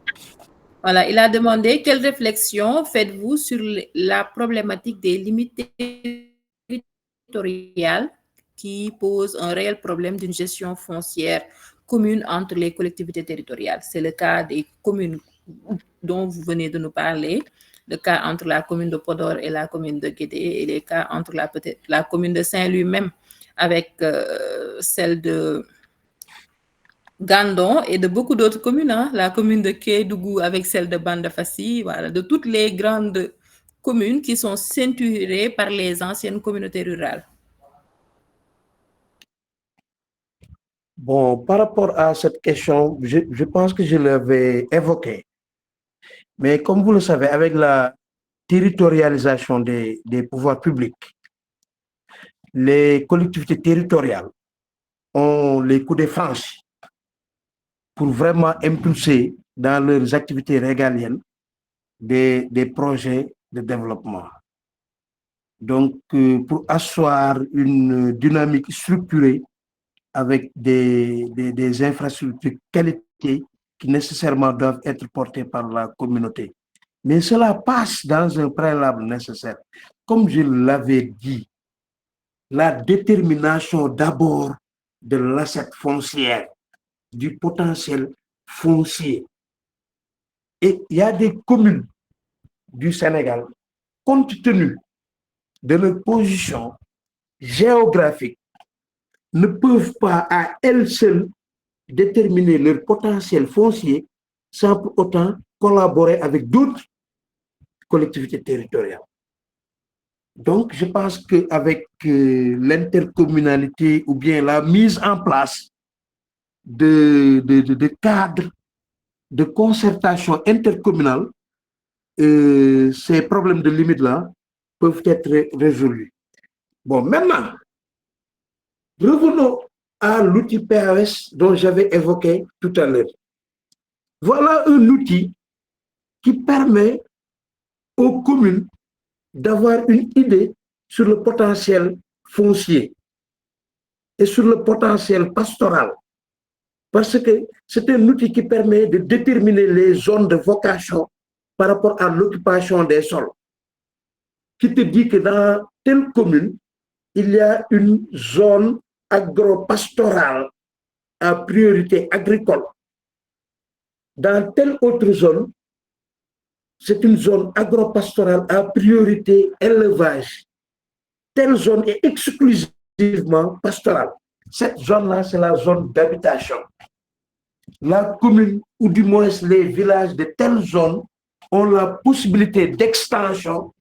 Voilà, il a demandé quelle réflexion faites-vous sur la problématique des limites territoriales qui pose un réel problème d'une gestion foncière commune entre les collectivités territoriales. C'est le cas des communes dont vous venez de nous parler, le cas entre la commune de Podor et la commune de Guédé, et les cas entre la commune de Saint-Louis même avec celle de Gandon et de beaucoup d'autres communes, hein, la commune de Kédougou avec celle de Bandafassi, voilà, de toutes les grandes communes qui sont ceinturées par les anciennes communautés rurales. Bon, par rapport à cette question, je pense que je l'avais évoqué. Mais comme vous le savez, avec la territorialisation des pouvoirs publics, les collectivités territoriales ont les coups de franche pour vraiment impulser dans leurs activités régaliennes des projets de développement. Donc, pour asseoir une dynamique structurée avec des infrastructures de qualité qui nécessairement doivent être portées par la communauté. Mais cela passe dans un préalable nécessaire. Comme je l'avais dit, la détermination d'abord de l'assiette foncière, du potentiel foncier. Et il y a des communes du Sénégal, compte tenu de leur position géographique, ne peuvent pas à elles seules déterminer leur potentiel foncier sans pour autant collaborer avec d'autres collectivités territoriales. Donc, je pense qu'avec l'intercommunalité ou bien la mise en place de cadres de concertation intercommunale, ces problèmes de limite-là peuvent être résolus. Bon, maintenant, revenons à l'outil PAS dont j'avais évoqué tout à l'heure. Voilà un outil qui permet aux communes d'avoir une idée sur le potentiel foncier et sur le potentiel pastoral. Parce que c'est un outil qui permet de déterminer les zones de vocation par rapport à l'occupation des sols. Qui te dit que dans telle commune, il y a une zone agro-pastorale à priorité agricole. Dans telle autre zone, c'est une zone agro-pastorale à priorité élevage. Telle zone est exclusivement pastorale. Cette zone-là, c'est la zone d'habitation. La commune, ou du moins les villages de telle zone, ont la possibilité d'extension,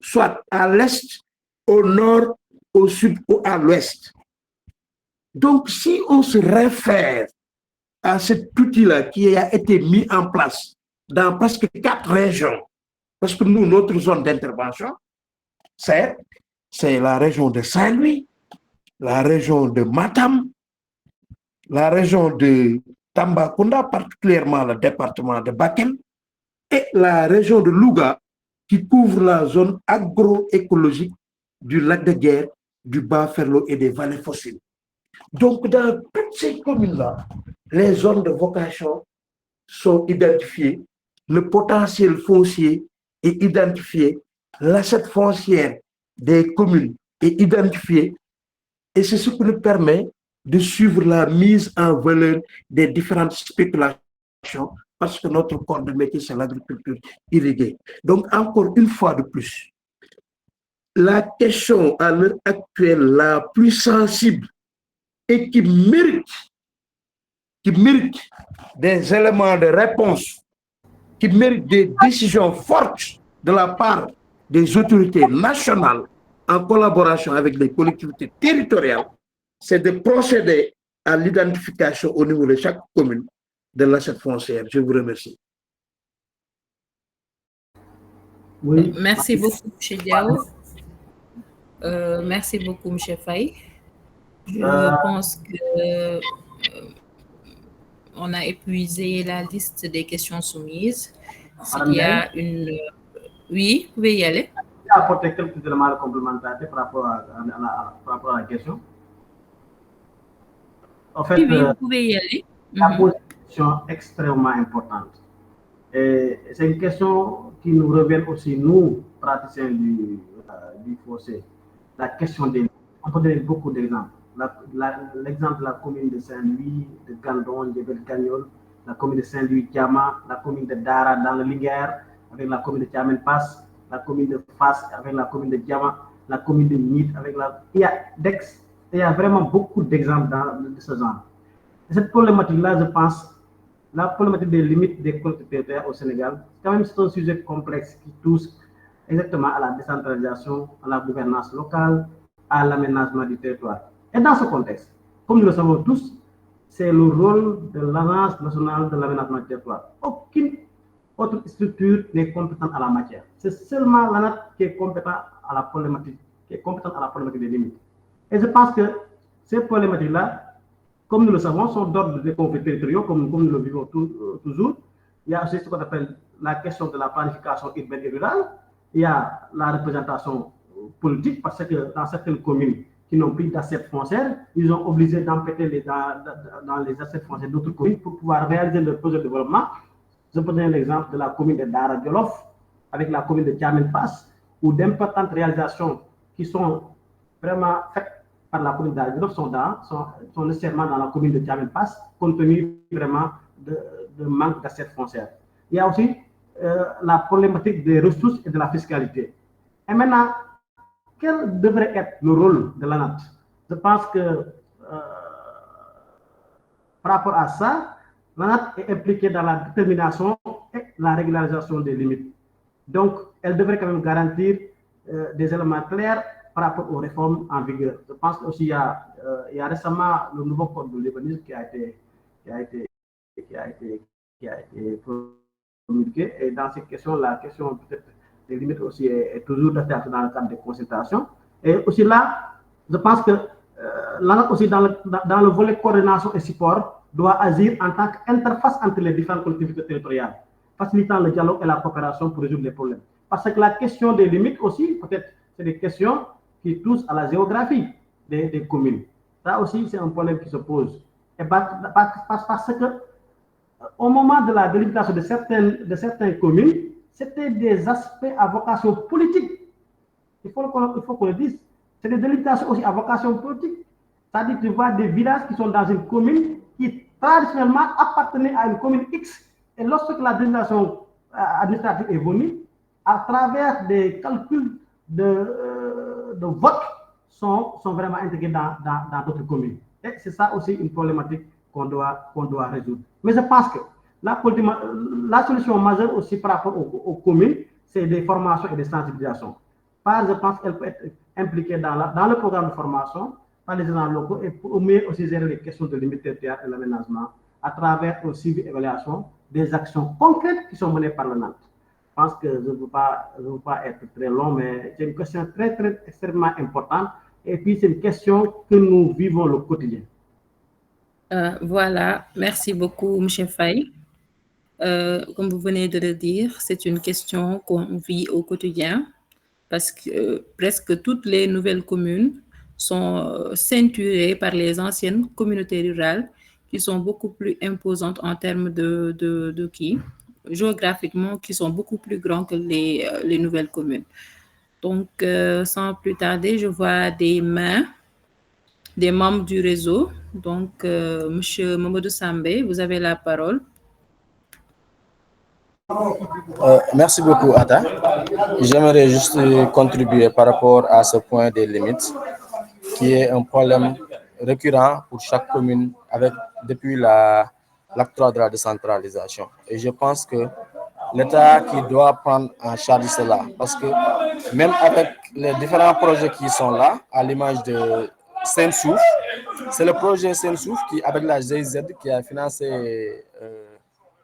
soit à l'est, au nord, au sud ou à l'ouest. Donc, si on se réfère à cet outil-là qui a été mis en place dans presque 4 régions, parce que nous, notre zone d'intervention, c'est la région de Saint-Louis, la région de Matam, la région de Tambacounda, particulièrement le département de Bakel, et la région de Louga, qui couvre la zone agroécologique du lac de Guerre, du Bas-Ferlo et des vallées fossiles. Donc, dans toutes ces communes-là, les zones de vocation sont identifiées, le potentiel foncier est identifié, l'assiette foncière des communes est identifiée, et c'est ce qui nous permet de suivre la mise en valeur des différentes spéculations, parce que notre corps de métier, c'est l'agriculture irriguée. Donc, encore une fois de plus, la question à l'heure actuelle la plus sensible et qui mérite des éléments de réponse, qui mérite des décisions fortes de la part des autorités nationales en collaboration avec les collectivités territoriales, c'est de procéder à l'identification au niveau de chaque commune de l'assiette foncière. Je vous remercie. Oui. Merci beaucoup, M. Diao. Merci beaucoup, M. Faye. Je pense que on a épuisé la liste des questions soumises. S'il y a une... Oui, vous pouvez y aller. Apporter quelques éléments de complémentarité par rapport à la question. En fait, oui, vous pouvez y aller. La question extrêmement importante. Et c'est une question qui nous revient aussi, nous, praticiens du fossé. La question des... On peut donner beaucoup d'exemples. L'exemple de la commune de Saint-Louis, de Gandon, de Belcagnol, la commune de Saint-Louis-Kiama, la commune de Dara dans le Linguère, avec la commune de Tiamen-Pass, la commune de Fas avec la commune de Diama, la commune de Nid avec la... Il y a vraiment beaucoup d'exemples de ce genre. Et cette problématique-là, je pense, la problématique des limites des collectivités territoriales au Sénégal, quand même, c'est un sujet complexe qui touche exactement à la décentralisation, à la gouvernance locale, à l'aménagement du territoire. Et dans ce contexte, comme nous le savons tous, c'est le rôle de l'Agence nationale de l'aménagement du territoire. Aucune autre structure n'est compétente à la matière. C'est seulement l'ANAT qui est compétent à la problématique, des limites. Et je pense que ces problématiques-là, comme nous le savons, sont d'ordre des conflits territoriaux, comme nous le vivons toujours. Il y a aussi ce qu'on appelle la question de la planification urbaine et rurale. Il y a la représentation politique, parce que dans certaines communes qui n'ont plus d'assiette foncière, ils sont obligés d'empêter dans les assiettes foncières d'autres communes pour pouvoir réaliser leur projet de développement. Je peux donner l'exemple de la commune de Dara Djolof avec la commune de Tiamen-Pass, où d'importantes réalisations qui sont vraiment faites par la commune de Dara Djolof sont nécessairement dans la commune de Tiamen-Pass, compte tenu vraiment de manque d'assiette foncière. Il y a aussi la problématique des ressources et de la fiscalité. Et maintenant, quel devrait être le rôle de l'ANAT? Je pense que par rapport à ça, l'ANAT est impliquée dans la détermination et la régularisation des limites. Donc, elle devrait quand même garantir des éléments clairs par rapport aux réformes en vigueur. Je pense aussi il y a récemment le nouveau code de l'urbanisme qui a été promulgué. Et dans cette question, la question peut-être des limites aussi est toujours traitée dans le cadre des consultations. Et aussi là, je pense que l'ANAT aussi dans le volet coordination et support doit agir en tant qu'interface entre les différentes collectivités territoriales, facilitant le dialogue et la coopération pour résoudre les problèmes. Parce que la question des limites aussi, peut-être, c'est des questions qui touchent à la géographie des communes. Ça aussi, c'est un problème qui se pose. Et parce que au moment de la délimitation de certaines communes, c'était des aspects à vocation politique. Il faut qu'on le dise. C'est des délimitations aussi à vocation politique. C'est-à-dire que tu vois des villages qui sont dans une commune qui traditionnellement appartenaient à une commune X. Et lorsque la délimitation administrative est venue, à travers des calculs de vote, sont vraiment intégrés dans d'autres communes. Et c'est ça aussi une problématique qu'on doit résoudre. Mais je pense que la solution majeure aussi par rapport aux communes, c'est des formations et des sensibilisations. Je pense qu'elle peut être impliquée dans le programme de formation par les agents locaux et pour mieux aussi gérer les questions de limite territoriale et l'aménagement à travers un suivi et évaluation des actions concrètes qui sont menées par le NAT. Je pense que je ne veux pas être très long, mais c'est une question très, très extrêmement importante. Et puis, c'est une question que nous vivons le quotidien. Voilà, merci beaucoup, M. Faye. Comme vous venez de le dire, c'est une question qu'on vit au quotidien parce que presque toutes les nouvelles communes sont ceinturées par les anciennes communautés rurales qui sont beaucoup plus imposantes en termes géographiquement, qui sont beaucoup plus grands que les nouvelles communes. Donc, sans plus tarder, je vois des mains des membres du réseau. Donc, M. Mamadou Sambé, vous avez la parole. Merci beaucoup, Ada. J'aimerais juste contribuer par rapport à ce point des limites, qui est un problème récurrent pour chaque commune depuis l'acte 3 de la décentralisation. Et je pense que l'État qui doit prendre en charge cela, parce que même avec les différents projets qui sont là, à l'image de Saint-Souf, c'est le projet Saint-Souf qui, avec la GIZ, qui a financé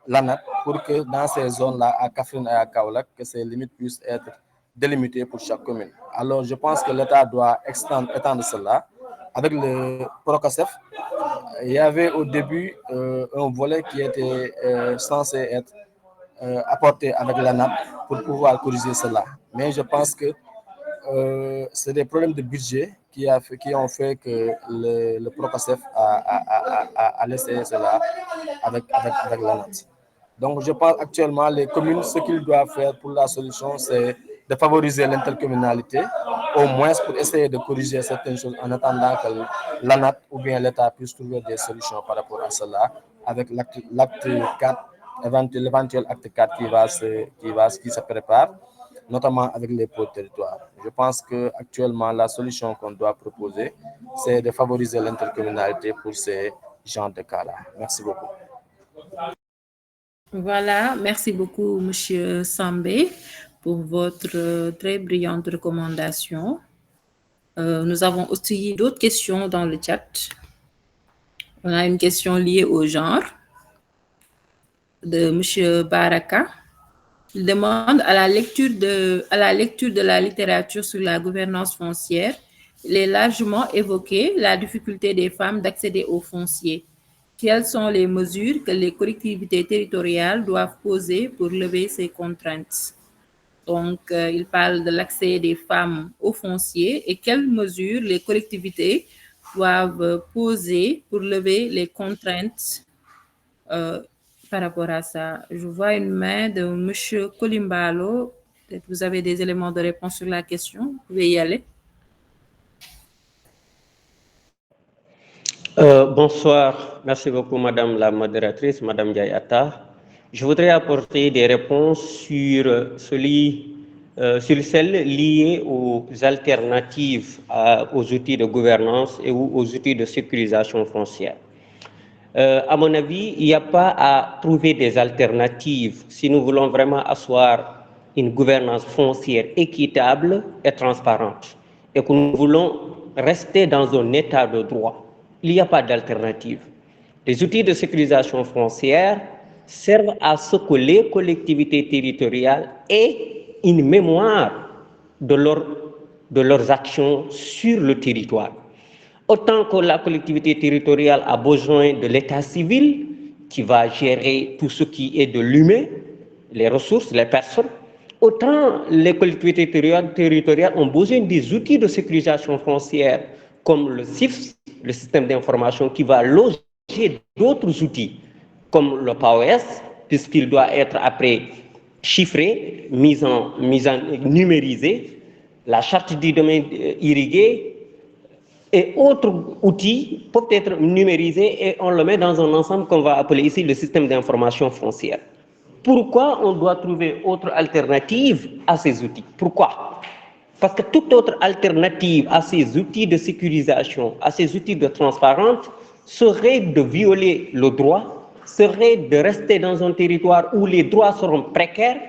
l'ANAT pour que dans ces zones-là, à Kaffrine et à Kaolack, que ces limites puissent être délimitées pour chaque commune. Alors, je pense que l'État doit étendre cela avec le Procasef, il y avait au début un volet qui était censé être apporté avec l'ANAP pour pouvoir corriger cela. Mais je pense que c'est des problèmes de budget qui ont fait que le Procasef a laissé cela avec l'ANAP. Donc, je pense actuellement, les communes, ce qu'ils doivent faire pour la solution, c'est de favoriser l'intercommunalité, au moins pour essayer de corriger certaines choses en attendant que l'ANAT ou bien l'État puisse trouver des solutions par rapport à cela, avec l'acte 4, l'éventuel acte 4 qui se prépare, notamment avec les pôles territoires. Je pense qu'actuellement, la solution qu'on doit proposer, c'est de favoriser l'intercommunalité pour ces genres de cas-là. Merci beaucoup. Voilà, merci beaucoup, Monsieur Sambé, pour votre très brillante recommandation. Nous avons aussi d'autres questions dans le chat. On a une question liée au genre de Monsieur Baraka. Il demande à la lecture de la littérature sur la gouvernance foncière, il est largement évoqué la difficulté des femmes d'accéder au foncier. Quelles sont les mesures que les collectivités territoriales doivent poser pour lever ces contraintes? Donc, il parle de l'accès des femmes au foncier et quelles mesures les collectivités doivent poser pour lever les contraintes par rapport à ça. Je vois une main de M. Kolimbalo. Peut-être vous avez des éléments de réponse sur la question. Vous pouvez y aller. Bonsoir. Merci beaucoup, Madame la modératrice, Madame Diayata. Je voudrais apporter des réponses sur celles liées aux alternatives aux outils de gouvernance et aux outils de sécurisation foncière. À mon avis, il n'y a pas à trouver des alternatives si nous voulons vraiment asseoir une gouvernance foncière équitable et transparente et que nous voulons rester dans un état de droit. Il n'y a pas d'alternative. Les outils de sécurisation foncière servent à ce que les collectivités territoriales aient une mémoire de leurs actions sur le territoire. Autant que la collectivité territoriale a besoin de l'état civil qui va gérer tout ce qui est de l'humain, les ressources, les personnes, autant les collectivités territoriales ont besoin des outils de sécurisation foncière comme le CIFS, le système d'information qui va loger d'autres outils comme le PAOS, puisqu'il doit être après chiffré, numérisé, la charte du domaine irrigué et autres outils peuvent être numérisés et on le met dans un ensemble qu'on va appeler ici le système d'information foncière. Pourquoi on doit trouver autre alternative à ces outils? Pourquoi? Parce que toute autre alternative à ces outils de sécurisation, à ces outils de transparence, serait de violer le droit, serait de rester dans un territoire où les droits seront précaires,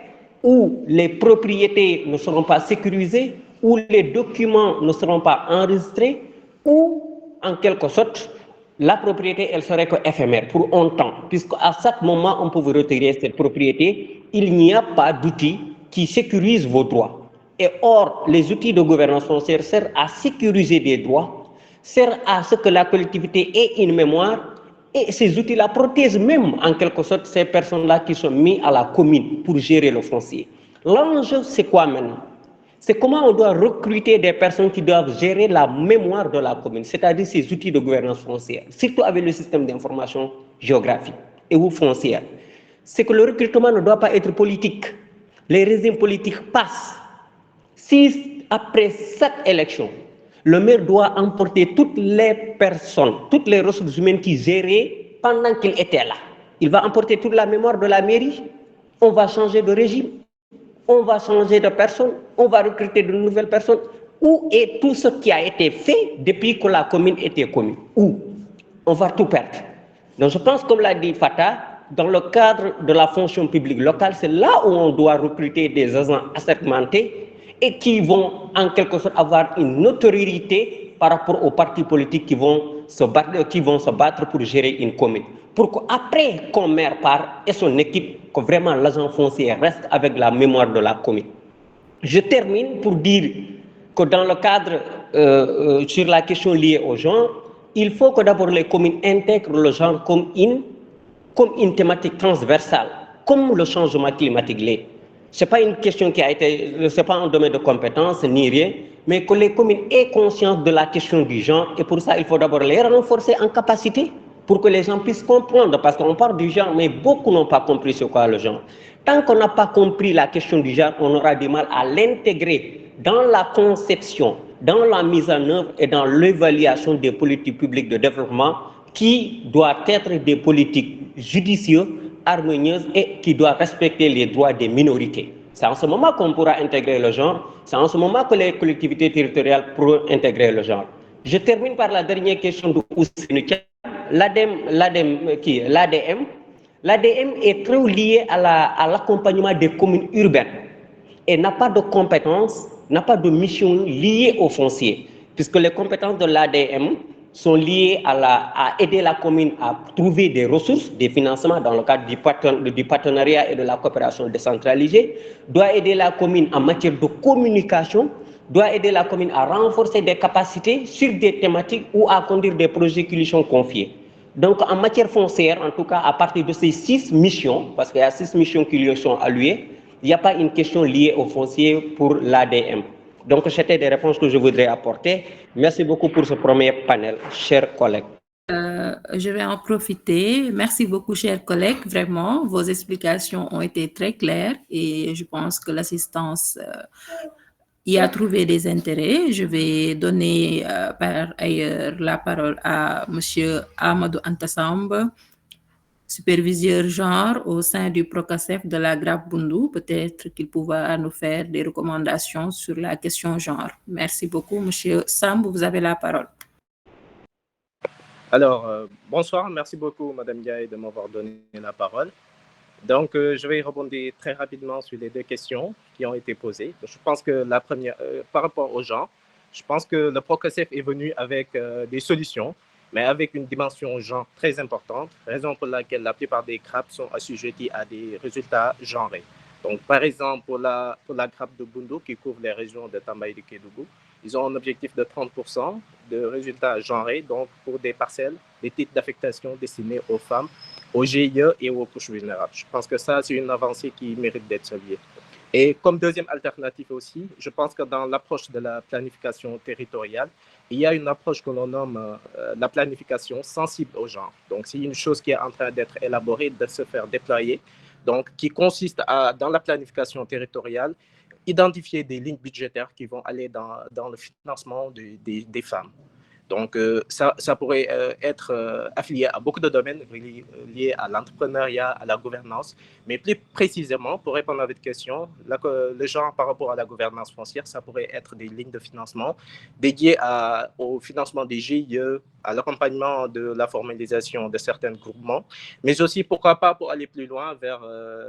où les propriétés ne seront pas sécurisées, où les documents ne seront pas enregistrés, ou en quelque sorte, la propriété, elle serait que éphémère pour un temps, puisqu'à chaque moment, on peut vous retirer cette propriété, il n'y a pas d'outils qui sécurisent vos droits. Et or, les outils de gouvernance foncière servent à sécuriser des droits, servent à ce que la collectivité ait une mémoire, et ces outils-là protègent même en quelque sorte ces personnes-là qui sont mises à la commune pour gérer le foncier. L'enjeu, c'est quoi maintenant? C'est comment on doit recruter des personnes qui doivent gérer la mémoire de la commune, c'est-à-dire ces outils de gouvernance foncière, surtout avec le système d'information géographique et ou foncière. C'est que le recrutement ne doit pas être politique. Les régimes politiques passent. Si après chaque élection, le maire doit emporter toutes les personnes, toutes les ressources humaines qui géraient pendant qu'il était là, il va emporter toute la mémoire de la mairie, on va changer de régime, on va changer de personne, on va recruter de nouvelles personnes. Où est tout ce qui a été fait depuis que la commune était commune? Où? On va tout perdre. Donc je pense, comme l'a dit Fatah, dans le cadre de la fonction publique locale, c'est là où on doit recruter des agents assermentés et qui vont en quelque sorte avoir une notoriété par rapport aux partis politiques qui vont se battre pour gérer une commune. Pour qu'après qu'un maire part et son équipe, que vraiment l'agent foncier reste avec la mémoire de la commune. Je termine pour dire que dans le cadre sur la question liée au genre, il faut que d'abord les communes intègrent le genre comme une thématique transversale, comme le changement climatique l'est. Ce n'est pas une question c'est pas un domaine de compétence ni rien, mais que les communes aient conscience de la question du genre, et pour ça, il faut d'abord les renforcer en capacité pour que les gens puissent comprendre, parce qu'on parle du genre, mais beaucoup n'ont pas compris ce qu'est le genre. Tant qu'on n'a pas compris la question du genre, on aura du mal à l'intégrer dans la conception, dans la mise en œuvre et dans l'évaluation des politiques publiques de développement qui doivent être des politiques judicieuses, harmonieuses et qui doivent respecter les droits des minorités. C'est en ce moment qu'on pourra intégrer le genre, c'est en ce moment que les collectivités territoriales pourront intégrer le genre. Je termine par la dernière question de Ousseynou. L'ADM est très lié à l'accompagnement des communes urbaines et n'a pas de compétences, n'a pas de mission liée au foncier, puisque les compétences de l'ADM sont liées à aider la commune à trouver des ressources, des financements dans le cadre du partenariat et de la coopération décentralisée, doit aider la commune en matière de communication, doit aider la commune à renforcer des capacités sur des thématiques ou à conduire des projets qui lui sont confiés. Donc, en matière foncière, en tout cas, à partir de ces 6 missions, parce qu'il y a 6 missions qui lui sont allouées, il n'y a pas une question liée au foncier pour l'ADM. Donc, c'était des réponses que je voudrais apporter. Merci beaucoup pour ce premier panel, chers collègues. Je vais en profiter. Merci beaucoup, chers collègues. Vraiment, vos explications ont été très claires et je pense que l'assistance y a trouvé des intérêts. Je vais donner par ailleurs la parole à M. Amadou Antassamb, superviseur genre au sein du PROCASEF de la Grappe Boundou. Peut-être qu'il pourra nous faire des recommandations sur la question genre. Merci beaucoup, M. Samb, vous avez la parole. Alors, bonsoir, merci beaucoup, Mme Gaye, de m'avoir donné la parole. Donc, je vais rebondir très rapidement sur les 2 questions qui ont été posées. Je pense que la première, par rapport au genre, je pense que le PROCASEF est venu avec des solutions, mais avec une dimension genre très importante, raison pour laquelle la plupart des grappes sont assujetties à des résultats genrés. Donc, par exemple, pour la grappe de Boundou, qui couvre les régions de Tamba et de Kédougou, ils ont un objectif de 30% de résultats genrés, donc pour des parcelles, des titres d'affectation destinés aux femmes, aux GIE et aux couches vulnérables. Je pense que ça, c'est une avancée qui mérite d'être saluée. Et comme deuxième alternative aussi, je pense que dans l'approche de la planification territoriale, il y a une approche que l'on nomme la planification sensible au genre. Donc, c'est une chose qui est en train d'être élaborée, de se faire déployer, donc qui consiste à, dans la planification territoriale, identifier des lignes budgétaires qui vont aller dans le financement des femmes. Donc, ça pourrait être affilié à beaucoup de domaines liés à l'entrepreneuriat, à la gouvernance. Mais plus précisément, pour répondre à votre question, le genre par rapport à la gouvernance foncière, ça pourrait être des lignes de financement dédiées au financement des GIE, à l'accompagnement de la formalisation de certains groupements, mais aussi, pourquoi pas, pour aller plus loin vers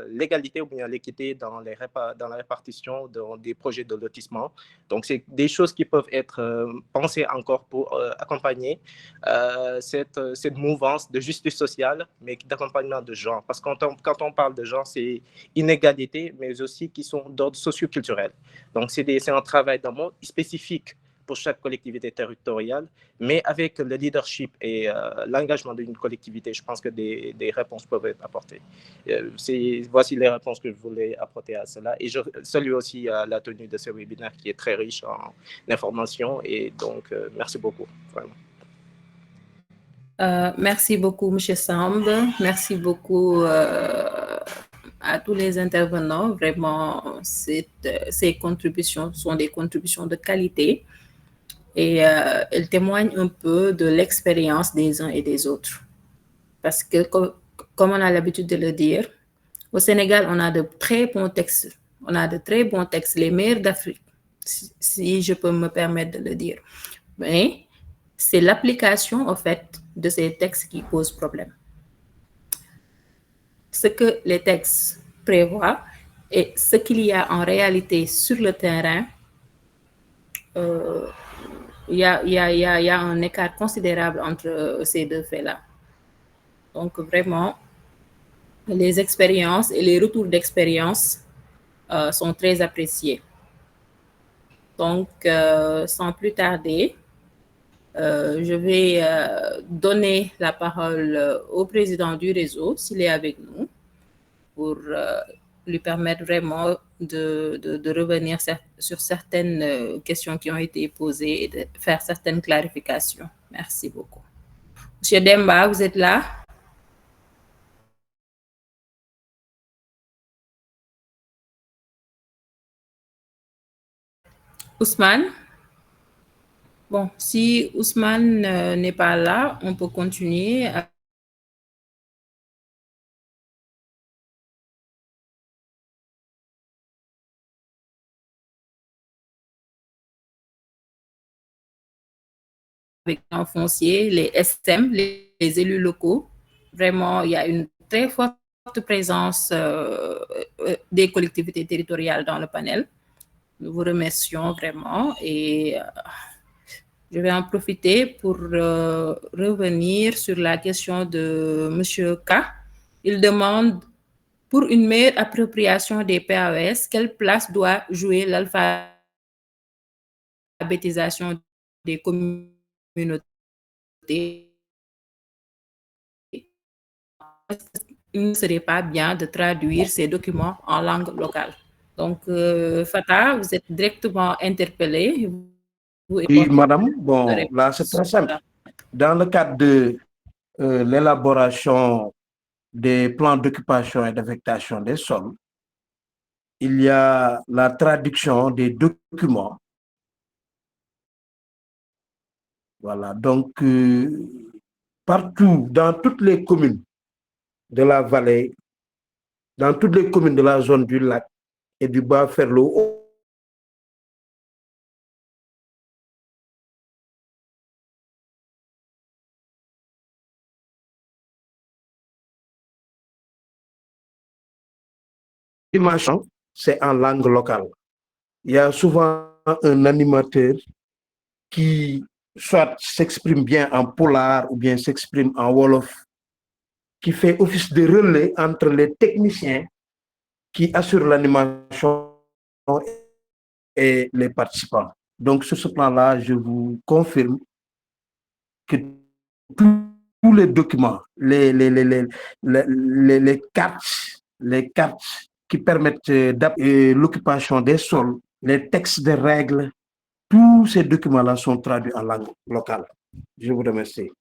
l'égalité ou bien l'équité dans la répartition des projets de lotissement. Donc, c'est des choses qui peuvent être pensées encore pour accompagner cette mouvance de justice sociale, mais d'accompagnement de genre. Parce que quand on parle de genre, c'est inégalité, mais aussi qui sont d'ordre socio-culturel. Donc, c'est un travail d'amont spécifique pour chaque collectivité territoriale, mais avec le leadership et l'engagement d'une collectivité, je pense que des réponses peuvent être apportées. Voici les réponses que je voulais apporter à cela. Et je salue aussi la tenue de ce webinaire qui est très riche en informations. Et donc, merci beaucoup, vraiment. Merci beaucoup, M. Samb. Merci beaucoup à tous les intervenants. Vraiment, ces contributions sont des contributions de qualité. Et elle témoigne un peu de l'expérience des uns et des autres. Parce que, comme on a l'habitude de le dire, au Sénégal, on a de très bons textes. On a de très bons textes, les meilleurs d'Afrique, si je peux me permettre de le dire. Mais c'est l'application, en fait, de ces textes qui pose problème. Ce que les textes prévoient et ce qu'il y a en réalité sur le terrain, il y a un écart considérable entre ces 2 faits-là. Donc, vraiment, les expériences et les retours d'expérience sont très appréciés. Donc, sans plus tarder, je vais donner la parole au président du réseau, s'il est avec nous, pour lui permettre vraiment de revenir sur certaines questions qui ont été posées et de faire certaines clarifications. Merci beaucoup. Monsieur Demba, vous êtes là? Ousmane? Bon, si Ousmane n'est pas là, on peut continuer. Avec un foncier, les SM, les élus locaux. Vraiment, il y a une très forte présence des collectivités territoriales dans le panel. Nous vous remercions vraiment et je vais en profiter pour revenir sur la question de M. K. Il demande, pour une meilleure appropriation des PAES, quelle place doit jouer l'alphabétisation des communautés? Il ne serait pas bien de traduire ces documents en langue locale. Donc, Fatah, vous êtes directement interpellé. Oui, madame. Bon, là, c'est très simple. Dans le cadre de l'élaboration des plans d'occupation et d'affectation des sols, il y a la traduction des documents. Voilà, donc partout, dans toutes les communes de la vallée, dans toutes les communes de la zone du lac et du Bas-Ferlo, c'est en langue locale. Il y a souvent un animateur qui soit s'exprime bien en polar ou bien s'exprime en wolof, qui fait office de relais entre les techniciens qui assurent l'animation et les participants. Donc, sur ce plan-là, je vous confirme que tous les documents, les cartes qui permettent l'occupation des sols, les textes de règles, tous ces documents-là sont traduits en langue locale. Je vous remercie.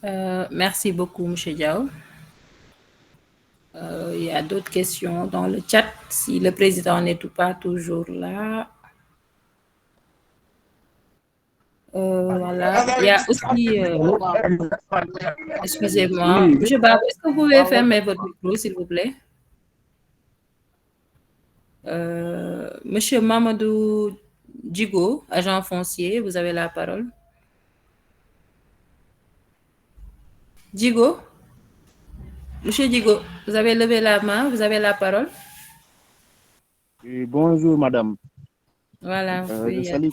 Merci beaucoup, M. Diao. Il y a d'autres questions dans le chat. Si le président n'est pas toujours là. Voilà. Il y a aussi... excusez-moi. M. Bab, est-ce que vous pouvez fermer votre micro, s'il vous plaît? Monsieur Mamadou Djigo, agent foncier, vous avez la parole. Djigo? Monsieur Djigo, vous avez levé la main, vous avez la parole. Bonjour, madame. Voilà. Je salue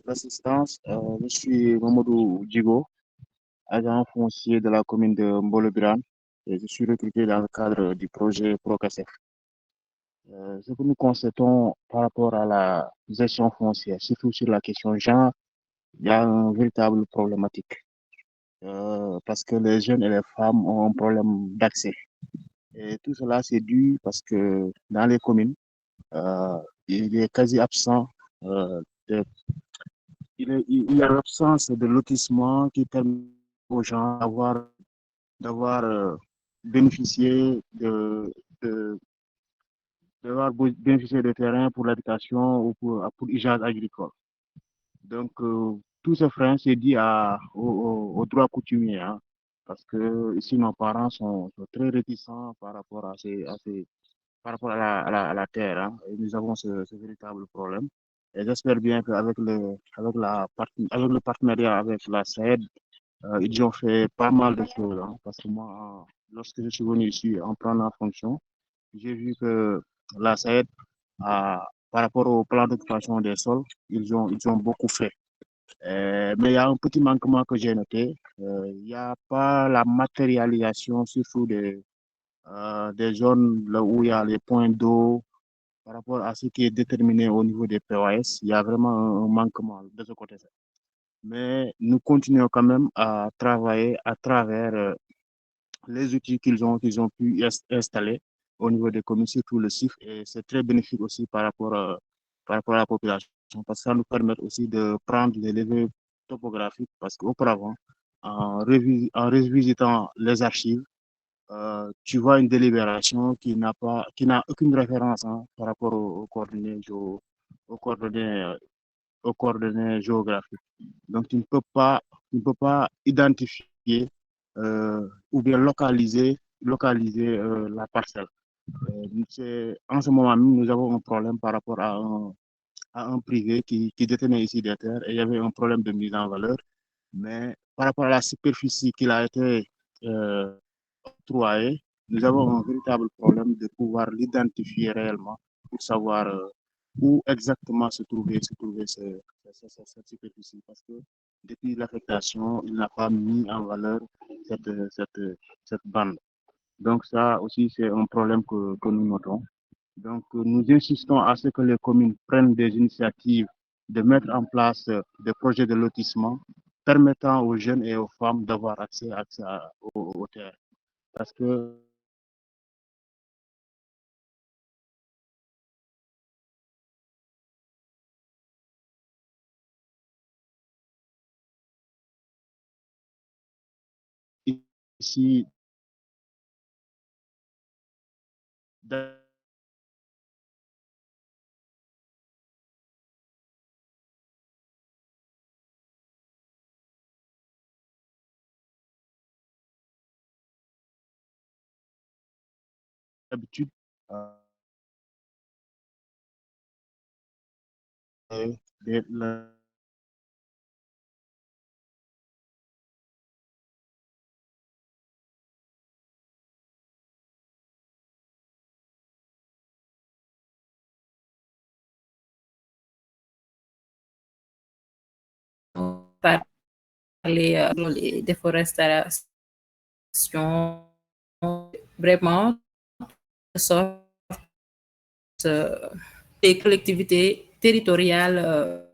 l'assistance. Je suis Mamadou Djigo, agent foncier de la commune de Mbolo-Biran, et je suis recruté dans le cadre du projet PROCASEF. Ce que nous constatons par rapport à la gestion foncière, surtout sur la question genre, il y a une véritable problématique. Parce que les jeunes et les femmes ont un problème d'accès. Et tout cela, c'est dû parce que dans les communes, il est quasi absent il y a l'absence de lotissement qui permet aux gens d'avoir bénéficié de terrain pour l'habitation ou pour usage agricole. Donc, tout ce frein, c'est dit au droit coutumier, hein, parce que ici, nos parents sont très réticents par rapport à la terre. Hein, et nous avons ce véritable problème. Et j'espère bien qu'avec le partenariat avec la SAED, ils ont fait pas mal de choses. Hein, parce que moi, lorsque je suis venu ici en prenant en fonction, j'ai vu que la SAED, par rapport au plan d'occupation des sols, ils ont beaucoup fait. Mais il y a un petit manquement que j'ai noté. Il n'y a pas la matérialisation, surtout des zones là où il y a les points d'eau, par rapport à ce qui est déterminé au niveau des POS, il y a vraiment un manquement de ce côté-là. Mais nous continuons quand même à travailler à travers les outils qu'ils ont pu installer au niveau des communes, surtout le CIF, et c'est très bénéfique aussi par rapport à la population, parce que ça nous permet aussi de prendre les levées topographiques, parce qu'auparavant, en revisitant les archives, tu vois une délibération qui n'a aucune référence par rapport aux coordonnées, aux coordonnées géographiques. Donc, tu ne peux pas identifier ou bien localiser la parcelle. En ce moment même, nous avons un problème par rapport à un privé qui détenait ici des terres, et il y avait un problème de mise en valeur. Mais par rapport à la superficie qu'il a été octroyée, nous avons un véritable problème de pouvoir l'identifier réellement pour savoir où exactement se trouvait cette superficie, parce que depuis l'affectation, il n'a pas mis en valeur cette bande. Donc ça aussi, c'est un problème que nous notons. Donc nous insistons à ce que les communes prennent des initiatives de mettre en place des projets de lotissement permettant aux jeunes et aux femmes d'avoir accès aux terres. Parce que ici, d'habitude, parler de déforestation, vraiment, sorte des collectivités territoriales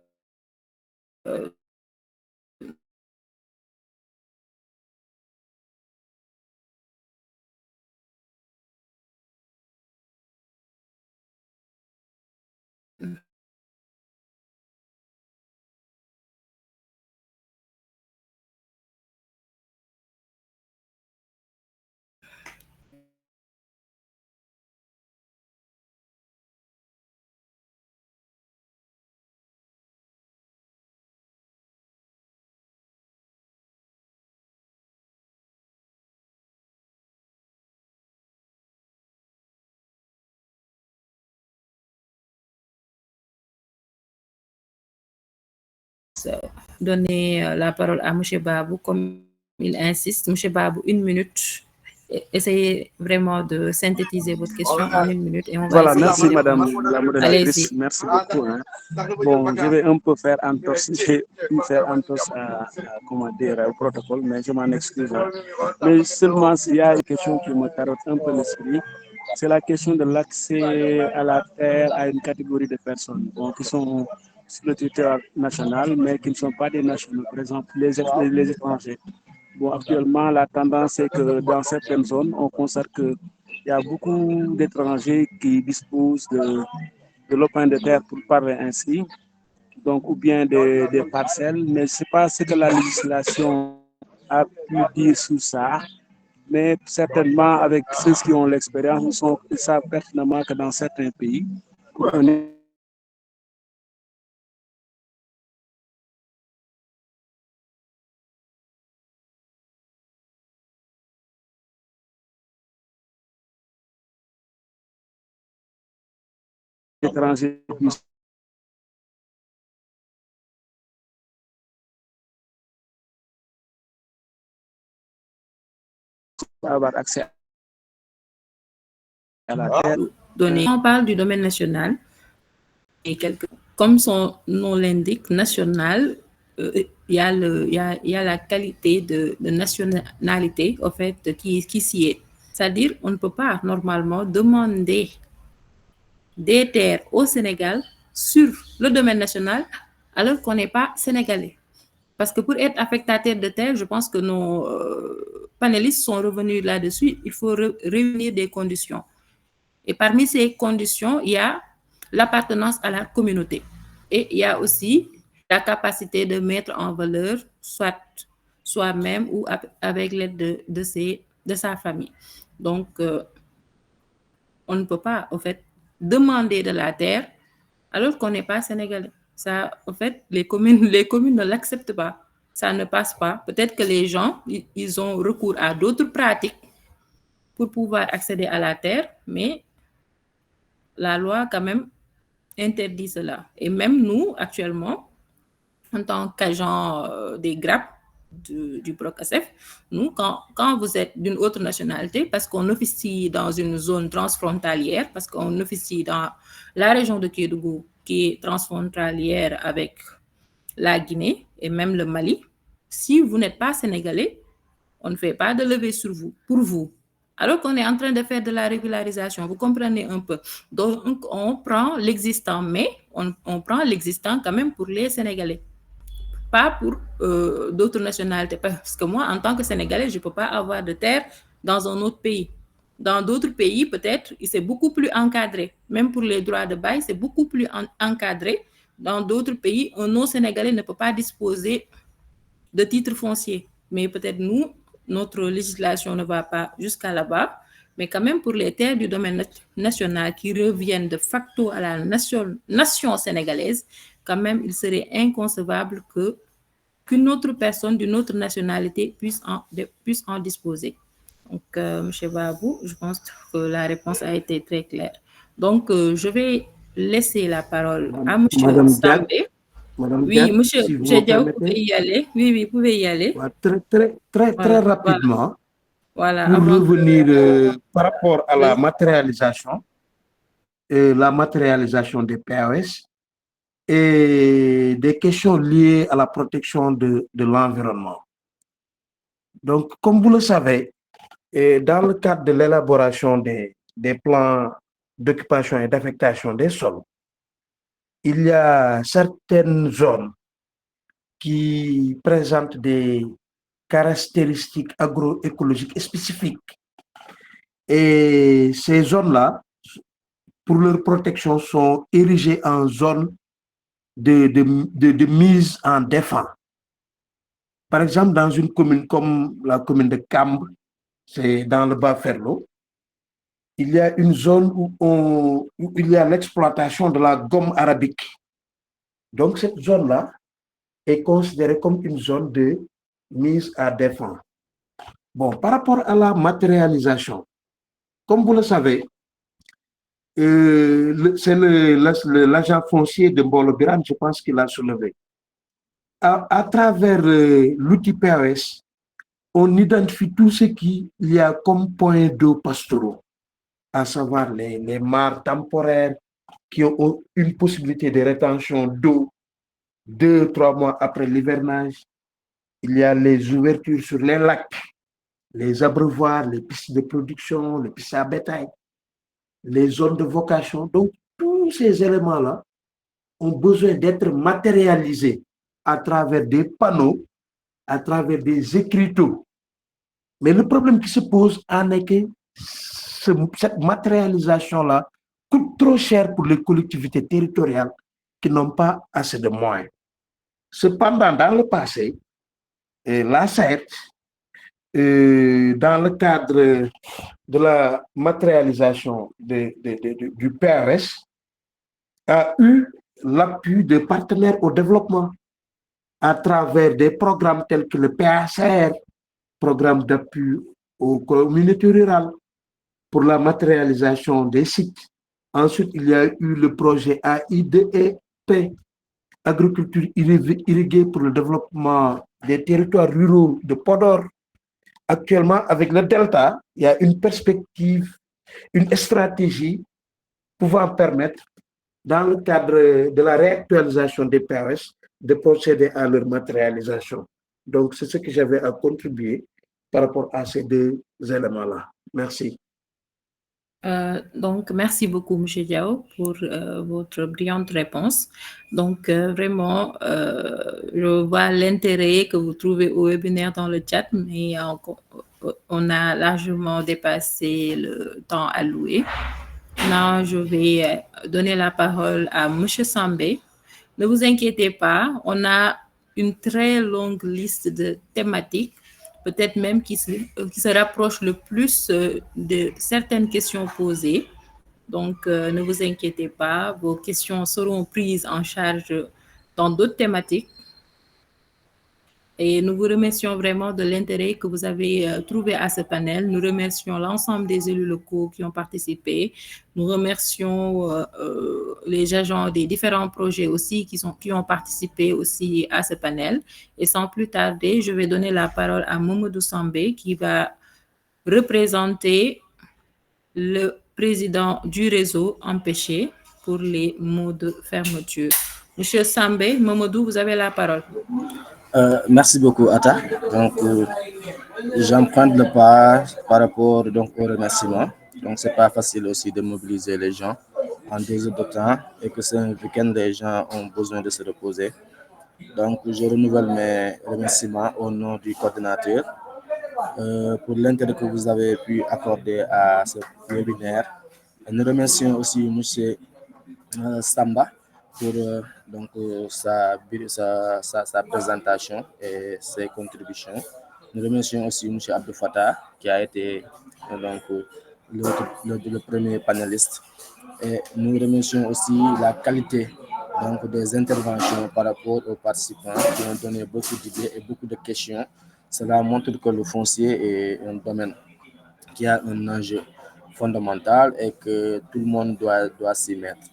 donner la parole à M. Babou, comme il insiste. M. Babou, 1 minute. Essayez vraiment de synthétiser votre question en 1 minute et on va Voilà, essayer merci de Madame répondre. la modératrice, merci beaucoup. Bon, je vais un peu faire entorse, comment dire, au protocole, mais je m'en excuse. Mais seulement s'il y a une question qui me tarote un peu l'esprit, c'est la question de l'accès à la terre à une catégorie de personnes qui sont sur le territoire national, mais qui ne sont pas des nationaux, par exemple les étrangers. Bon, actuellement, la tendance est que dans certaines zones, on constate qu'il y a beaucoup d'étrangers qui disposent de lopins de terre, pour parler ainsi, donc, ou bien des parcelles, mais je ne sais pas ce que la législation a pu dire sur ça, mais certainement avec ceux qui ont l'expérience, ils savent pertinemment que dans certains pays, pour un étranger puisse avoir accès à la terre. On parle du domaine national, et comme son nom l'indique, national, il y a la qualité de nationalité, en fait, qui s'y est. C'est-à-dire, on ne peut pas normalement demander des terres au Sénégal sur le domaine national alors qu'on n'est pas sénégalais. Parce que pour être affectataire de terre, je pense que nos panélistes sont revenus là-dessus, il faut réunir des conditions. Et parmi ces conditions, il y a l'appartenance à la communauté. Et il y a aussi la capacité de mettre en valeur soit soi-même ou avec l'aide de sa famille. Donc, on ne peut pas, en fait, demander de la terre alors qu'on n'est pas sénégalais. Ça, en fait, les communes ne l'acceptent pas. Ça ne passe pas. Peut-être que les gens, ils ont recours à d'autres pratiques pour pouvoir accéder à la terre, mais la loi, quand même, interdit cela. Et même nous, actuellement, en tant qu'agents des GRAP du Procasef, nous, quand vous êtes d'une autre nationalité, parce qu'on officie dans une zone transfrontalière, parce qu'on officie dans la région de Kédougou, qui est transfrontalière avec la Guinée et même le Mali, si vous n'êtes pas sénégalais, on ne fait pas de levée sur vous, pour vous. Alors qu'on est en train de faire de la régularisation, vous comprenez un peu. Donc, on prend l'existant, mais on prend l'existant quand même pour les Sénégalais, pas pour d'autres nationalités. Parce que moi, en tant que Sénégalais, je ne peux pas avoir de terre dans un autre pays. Dans d'autres pays, peut-être, c'est beaucoup plus encadré. Même pour les droits de bail, c'est beaucoup plus encadré. Dans d'autres pays, un non-Sénégalais ne peut pas disposer de titres fonciers. Mais peut-être nous, notre législation ne va pas jusqu'à là-bas. Mais quand même, pour les terres du domaine national qui reviennent de facto à la nation sénégalaise, quand même, il serait inconcevable qu'une autre personne d'une autre nationalité puisse en disposer. Donc, M. Babou, je pense que la réponse a été très claire. Donc, je vais laisser la parole à M. Sambé. Oui, monsieur Diaw, vous pouvez y aller. Oui, vous pouvez y aller. Très rapidement. Voilà. Pour revenir par rapport à la matérialisation des PAS et des questions liées à la protection de l'environnement. Donc, comme vous le savez, dans le cadre de l'élaboration des plans d'occupation et d'affectation des sols, il y a certaines zones qui présentent des caractéristiques agroécologiques spécifiques. Et ces zones-là, pour leur protection, sont érigées en zones de mise en défense. Par exemple, dans une commune comme la commune de Kamb, c'est dans le Bas-Ferlo, il y a une zone où il y a l'exploitation de la gomme arabique. Donc, cette zone-là est considérée comme une zone de mise à défense. Bon, par rapport à la matérialisation, comme vous le savez, c'est l'agent foncier de Mbolo Birane, je pense qu'il a soulevé. À travers l'outil PAS, on identifie tout ce qu'il y a comme points d'eau pastoraux, à savoir les mares temporaires qui ont une possibilité de rétention d'eau 2-3 mois après l'hivernage. Il y a les ouvertures sur les lacs, les abreuvoirs, les pistes de production, les pistes à bétail, les zones de vocation. Donc, tous ces éléments-là ont besoin d'être matérialisés à travers des panneaux, à travers des écriteaux. Mais le problème qui se pose en est que cette matérialisation-là coûte trop cher pour les collectivités territoriales qui n'ont pas assez de moyens. Cependant, dans le passé, la SAET, dans le cadre de la matérialisation du PRS, a eu l'appui de partenaires au développement à travers des programmes tels que le PACR, programme d'appui aux communautés rurales pour la matérialisation des sites. Ensuite, il y a eu le projet AIDEP, agriculture irriguée pour le développement des territoires ruraux de Podor. Actuellement, avec le Delta, il y a une perspective, une stratégie pouvant permettre, dans le cadre de la réactualisation des PRS, de procéder à leur matérialisation. Donc, c'est ce que j'avais à contribuer par rapport à ces deux éléments-là. Merci. Donc, merci beaucoup, M. Diao, pour votre brillante réponse. Donc, vraiment, je vois l'intérêt que vous trouvez au webinaire dans le chat, mais on a largement dépassé le temps alloué. Maintenant, je vais donner la parole à M. Sambé. Ne vous inquiétez pas, on a une très longue liste de thématiques, peut-être même qui se rapproche le plus de certaines questions posées. Donc, ne vous inquiétez pas, vos questions seront prises en charge dans d'autres thématiques. Et nous vous remercions vraiment de l'intérêt que vous avez trouvé à ce panel. Nous remercions l'ensemble des élus locaux qui ont participé. Nous remercions les agents des différents projets aussi qui ont participé aussi à ce panel. Et sans plus tarder, je vais donner la parole à Mamadou Sambé qui va représenter le président du réseau empêché pour les mots de fermeture. Monsieur Sambé, Mamadou, vous avez la parole. Merci beaucoup, Atta. Donc, j'emprunte le pas par rapport donc, au remerciement. Donc, c'est pas facile aussi de mobiliser les gens en 2 heures de temps et que c'est un week-end, les gens ont besoin de se reposer. Donc, je renouvelle mes remerciements au nom du coordinateur pour l'intérêt que vous avez pu accorder à ce webinaire. Et nous remercions aussi M. Samba pour donc, sa présentation et ses contributions. Nous remercions aussi M. Abdou Fattah qui a été donc, le premier panéliste. Et nous remercions aussi la qualité donc, des interventions par rapport aux participants qui ont donné beaucoup d'idées et beaucoup de questions. Cela montre que le foncier est un domaine qui a un enjeu fondamental et que tout le monde doit s'y mettre.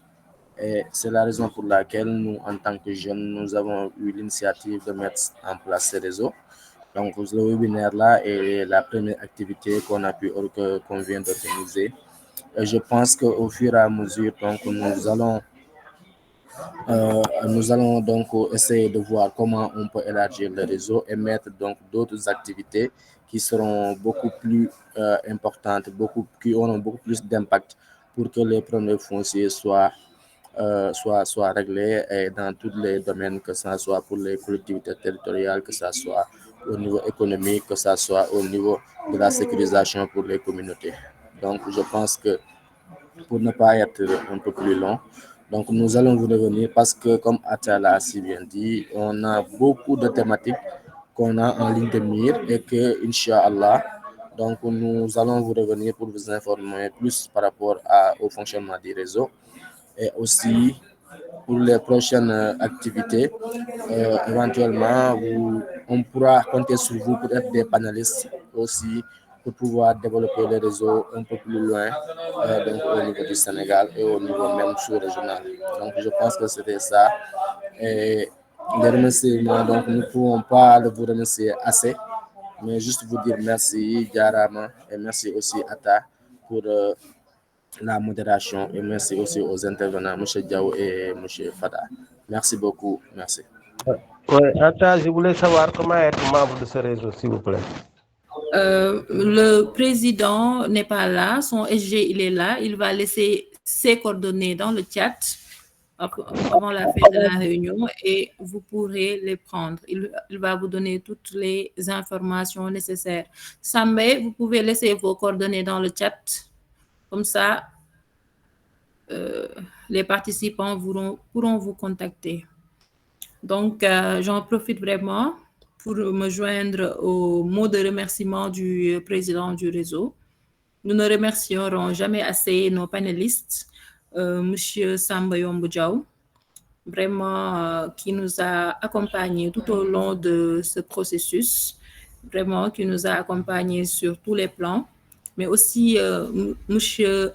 Et c'est la raison pour laquelle nous, en tant que jeunes, nous avons eu l'initiative de mettre en place ces réseaux. Donc, le webinaire-là est la première activité qu'on vient d'organiser. Et je pense qu'au fur et à mesure, donc, nous allons donc essayer de voir comment on peut élargir le réseau et mettre donc d'autres activités qui seront beaucoup plus importantes, qui auront beaucoup plus d'impact pour que les problèmes fonciers soient réglés et dans tous les domaines, que ce soit pour les collectivités territoriales, que ce soit au niveau économique, que ce soit au niveau de la sécurisation pour les communautés. Donc, je pense que pour ne pas être un peu plus long, donc nous allons vous revenir parce que, comme Atta l'a si bien dit, on a beaucoup de thématiques qu'on a en ligne de mire et que, Inch'Allah, donc nous allons vous revenir pour vous informer plus par rapport au fonctionnement du réseau et aussi pour les prochaines activités. Éventuellement, on pourra compter sur vous pour être des panélistes aussi pour pouvoir développer les réseaux un peu plus loin, donc au niveau du Sénégal et au niveau même sous-régional. Donc, je pense que c'était ça. Et les remerciements, donc nous ne pouvons pas vous remercier assez, mais juste vous dire merci, Diarama, et merci aussi Atta pour la modération et merci aussi aux intervenants, M. Diao et M. Fada. Merci beaucoup. Merci. Oui, Atta, je voulais savoir comment être membre de ce réseau, s'il vous plaît. Le président n'est pas là, son SG il est là, il va laisser ses coordonnées dans le chat avant la fin de la réunion et vous pourrez les prendre. Il va vous donner toutes les informations nécessaires. Sambé, vous pouvez laisser vos coordonnées dans le chat, comme ça les participants pourront vous contacter. Donc, j'en profite vraiment pour me joindre au mot de remerciement du président du réseau. Nous ne remercierons jamais assez nos panélistes, M. Samba Yombo Diao, vraiment qui nous a accompagnés tout au long de ce processus, vraiment qui nous a accompagnés sur tous les plans, mais aussi M.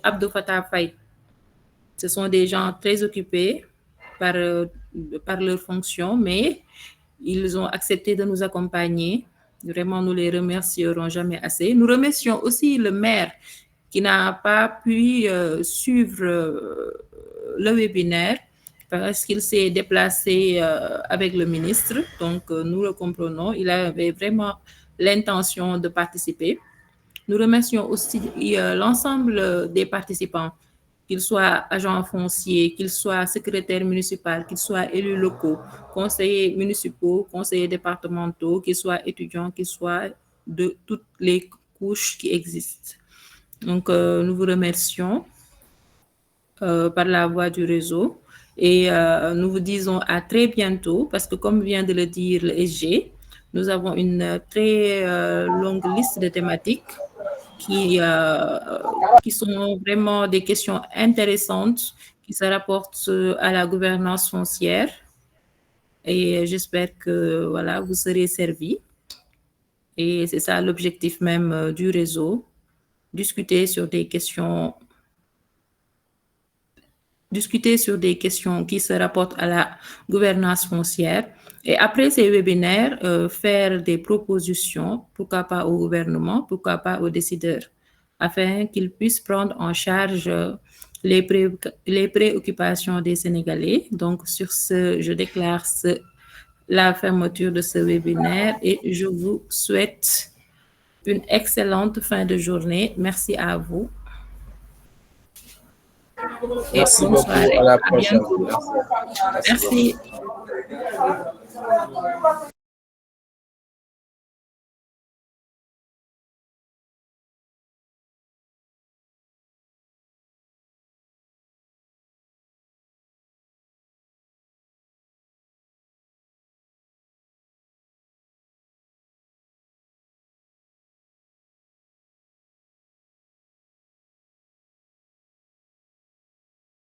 Abdou Fattah Faye. Ce sont des gens très occupés par leur fonction, mais ils ont accepté de nous accompagner. Vraiment, nous les remercierons jamais assez. Nous remercions aussi le maire qui n'a pas pu suivre le webinaire parce qu'il s'est déplacé avec le ministre. Donc, nous le comprenons. Il avait vraiment l'intention de participer. Nous remercions aussi l'ensemble des participants, qu'ils soient agents fonciers, qu'ils soient secrétaires municipaux, qu'ils soient élus locaux, conseillers municipaux, conseillers départementaux, qu'ils soient étudiants, qu'ils soient de toutes les couches qui existent. Donc, nous vous remercions par la voie du réseau et nous vous disons à très bientôt parce que comme vient de le dire le SG, nous avons une très longue liste de thématiques qui sont vraiment des questions intéressantes qui se rapportent à la gouvernance foncière et j'espère que voilà, vous serez servis. Et c'est ça l'objectif même du réseau, discuter sur des questions qui se rapportent à la gouvernance foncière. Et après ces webinaires, faire des propositions, pourquoi pas au gouvernement, pourquoi pas aux décideurs, afin qu'ils puissent prendre en charge les préoccupations des Sénégalais. Donc, sur ce, je déclare la fermeture de ce webinaire et je vous souhaite une excellente fin de journée. Merci à vous. Merci beaucoup. À la prochaine. Merci.